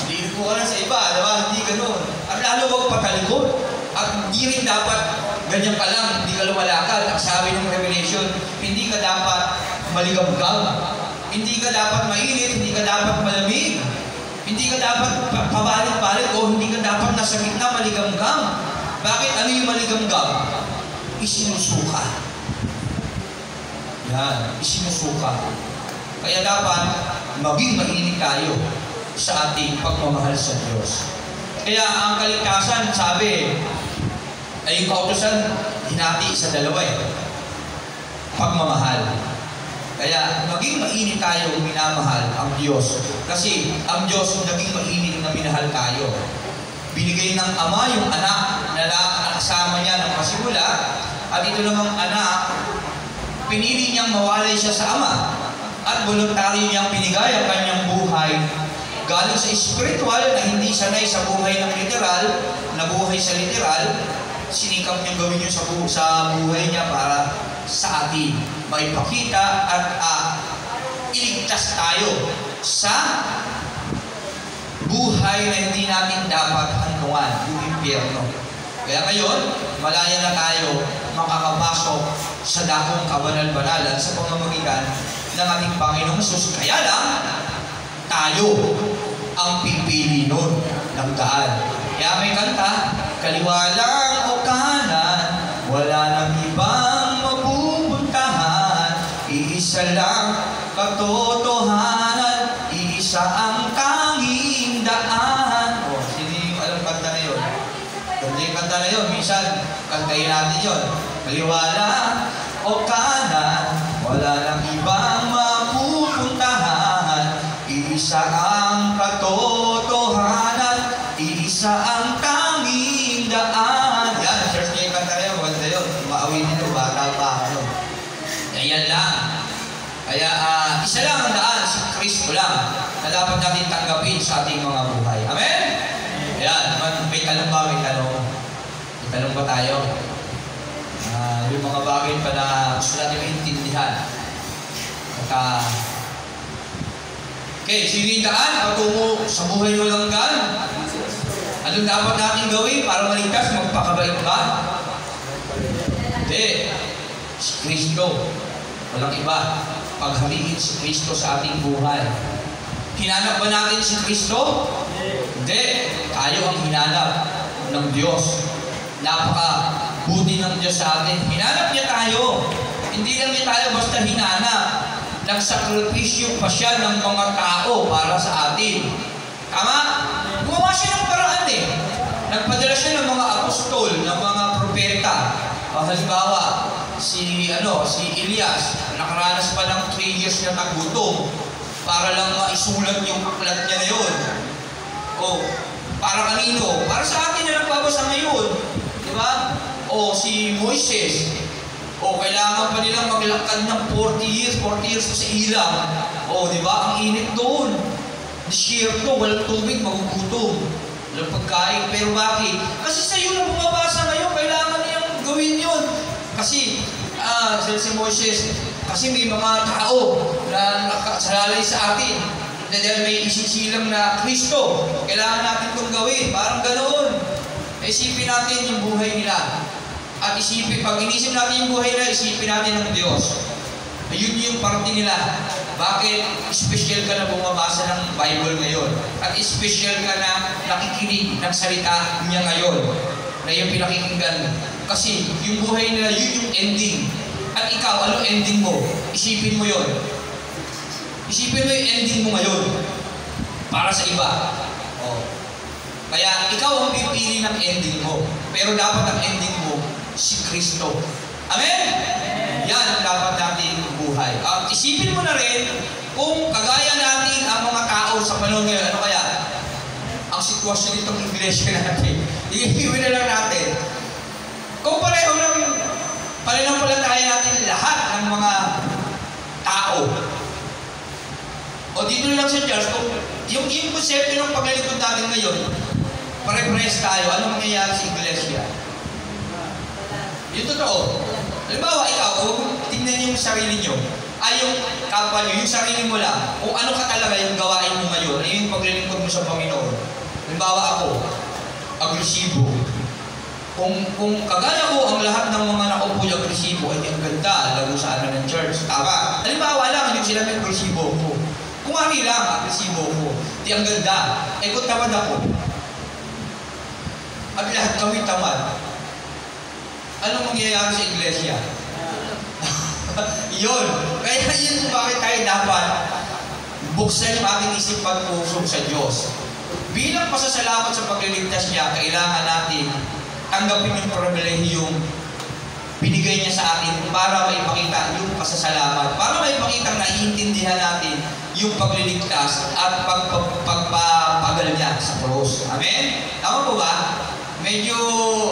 Hindi ko ka lang sa iba, diba? Hindi ganun. At lalo wag patalikod. At hindi rin dapat ganyan ka lang, hindi ka lumalakad. Ang sabi ng Revelation, hindi ka dapat maligam-gam. Hindi ka dapat mainit, hindi ka dapat malamig. Hindi ka dapat pabalit-balit o hindi ka dapat nasa gitna maligam-gam. Bakit? Ano yung maligam-gam? Isinusuka. Yan, isinusuka. Kaya dapat maging mainit tayo sa ating pagmamahal sa Diyos. Kaya ang kaligtasan, sabi, ay yung kautusan, hinati sa dalawa eh. Pagmamahal. Kaya maging mainit tayo kung minamahal ang Diyos. Kasi ang Diyos naging mainit na minahal tayo. Binigay ng Ama yung anak na kasama niya ng pasimula. At ito namang anak, pinili niyang mawalay siya sa Ama. At voluntaryo niyang pinigay ang kanyang buhay galing sa spiritual na hindi sanay sa buhay ng literal, na buhay sa literal, sinikap niyang gawin yun sa buhay niya para sa atin maipakita at iligtas tayo sa buhay na hindi natin dapat hantungan, yung impyerno. Kaya ngayon, malaya na tayo makakapasok sa dakong kabanal-banalan sa pamamagitan ng ating Panginoong Hesus. Kaya lang, tayo ang pipili nun ng daan. Kaya may kanta, kaliwa lang o kanan, wala nang ibang mapupuntahan, iisa lang katotohanan, iisa ang tanging daan. O, sino yung alam kanta na yun? Ganda yung kanta na yun. Minsan, kantayin natin yun. Kaliwa lang o kanan, wala nang ibang mapupuntahan, iisa ang katotohanan, iisa ang tanging daan. Yan, search niyo yung kanta na yun. Ganda yun. Maawin nito, bata pa. Yan lang. Kaya, isa lang ang daan, si Kristo lang, na dapat natin tanggapin sa ating mga buhay. Amen? Yan, may tanong ba? May tanong ba tayo? Yung mga bagay pa na gusto natin maintindihan. Okay, sino yung daan? Patungo sa buhay ng langgan? Anong dapat natin gawin para maligtas? Magpakabait ba? Hindi. Si Kristo. Walang iba. Paghaliin si Kristo sa ating buhay. Hinanap ba natin si Kristo? Hindi. Tayo ang hinanap ng Diyos. Napakabuti ng Diyos sa atin. Hinanap niya tayo. Hindi lang niya tayo basta hinanap. Nagsakripisyo pa siya ng mga tao para sa atin. Tama? Gumawa siya ng paraan eh. Nagpadala siya ng mga apostol, ng mga propeta. Halimbawa, si Elias, nakaranas pa ng 3 years na tagutom para lang maisulat yung aklat niya na yun. O, para kanino? Para sa atin na nagbabasa ngayon. Diba? O, si Moises, o, kailangan pa nilang maglakad ng 40 years sa ilang. O, diba? Ang init doon. Disyerto, walang tubig, magugutom. Walang pagkain. Pero bakit? Kasi sa iyo na bumabasa ngayon, kailangan niyang gawin yun. Kasi, si Moises, kasi may mga tao na nakasalalay sa atin. Dahil may isisilang na Kristo, kailangan natin itong gawin. Parang ganoon. Isipin natin yung buhay nila. At pag inisip natin yung buhay nila, isipin natin ng Diyos. Ayun yung parte nila. Bakit special ka na bumabasa ng Bible ngayon? At special ka na nakikinig ng salita niya ngayon na yung pinakikinggan. Kasi yung buhay nila, yun yung ending. At ikaw, ano ending mo? Isipin mo yun. Isipin mo yung ending mo ngayon para sa iba. Oh. Kaya ikaw ang pipili ng ending mo. Pero dapat ang ending mo si Kristo. Amen? Yan ang dapat natin buhay. buhay. At isipin mo na rin, kung kagaya natin ang mga tao sa panahon ngayon, ano kaya? Ang sitwasyon nitong iglesia natin. Iiwiin na lang natin. Kung pareho lang pananampalataya natin lahat ng mga tao. O dito lang sa church, kung yung konsepto ng paglilingkod natin ngayon, pare-pares tayo, ano mangyayari sa iglesia? Yung totoo. Halimbawa, ikaw, tingnan yung sarili nyo. Yung kapwa nyo, yung sarili mo lang. Kung ano ka talaga yung gawain mo ngayon, yung paglilingkod mo sa Panginoon. Halimbawa ako, agresibo. Kung kagaya ko ang lahat ng mga nakaupo yung agresibo, ay ang ganda, lago sa amin ng church. Tama. Halimbawa lang, hindi sila may agresibo ko. Kung ari lang, agresibo ko. Di ang ganda. Kung tamad ako. At lahat kami tamad. Anong mangyayari sa iglesia? Yun. Kaya yun kung bakit tayo dapat buksan yung ating isip at puso sa Diyos. Bilang pasasalamat sa pagliligtas niya, kailangan natin tanggapin yung pribilehiyong binigay niya sa atin para maipakita yung pasasalamat, para maipakita na naiintindihan natin yung pagliligtas at pagpapagal niya sa krus. Amen? Tama po ba? Medyo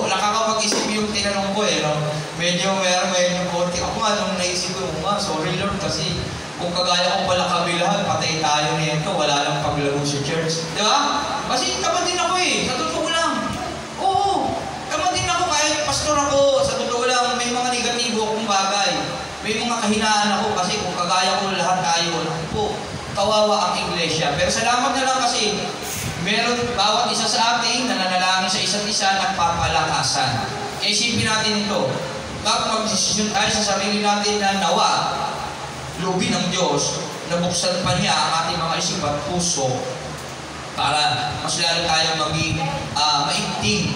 nakakapag-isip yung tinanong ko no? Medyo meron konti. Ako nga, nung naisip ko, sorry Lord, kasi kung kagaya ko pala kabilahan, patay tayo nito, wala lang paglago sa church. Di ba? Kasi tama din ako sa totoo lang. Oo, tama din ako kahit pastor ako, sa totoo lang, may mga negatibo akong bagay. May mga kahinaan ako kasi kung kagaya ko lahat tayo, po, kawawa ang iglesia. Pero salamat na lang kasi meron bawat isa sa atin na nanalangin sa isa't isa nagpapalakasan. Kaya isipin natin ito. Bakit mag-desisyon tayo sa sarili natin na nawa, lubin ng Diyos, nabuksan pa niya ang ating mga isip at puso para mas lalo tayong maging maigting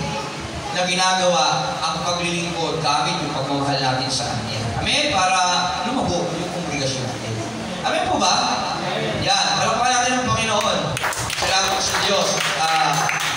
na ginagawa ang paglilingkod gamit yung pagmamahal natin sa Kanya. Amen? Para lumago yung kongregasyon natin. Amen po ba? Yan. Palakpakan natin ang Panginoon. Salamat sa Diyos.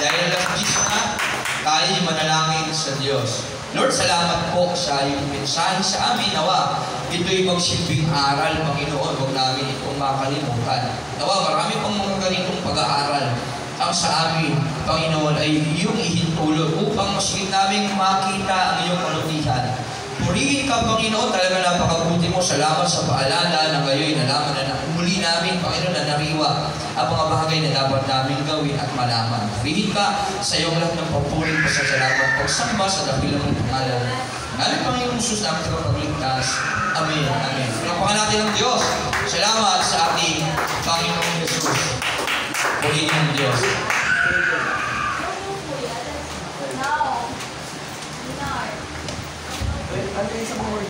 Dahil lang Jesus na, tayo manalangin sa Diyos. Lord, salamat po sa iyong mensahe sa amin. Nawa, ito'y magsilbing aral, Panginoon. Huwag namin itong makalimutan. Nawa, marami pang mga ganitong pag-aaral ang sa amin, Panginoon, ay iyong ihintulot upang masigit namin makita ang iyong kalutihan. Purihin ka, Panginoon, talaga napakabuti mo. Salamat sa paalala na ngayon nalaman na muli namin, Panginoon, na nariwa ang mga bagay na dapat namin gawin at malaman. Purihin ka sa iyong lahat ng papuling pasasalamat pagsamba sa dakilang ng pangalan. Namin, Panginoon Jesus, namin tagapagligtas. Amen. Amen. Pinapakan natin ang Diyos. Salamat sa ating Panginoon Jesus. Purihin ang Diyos.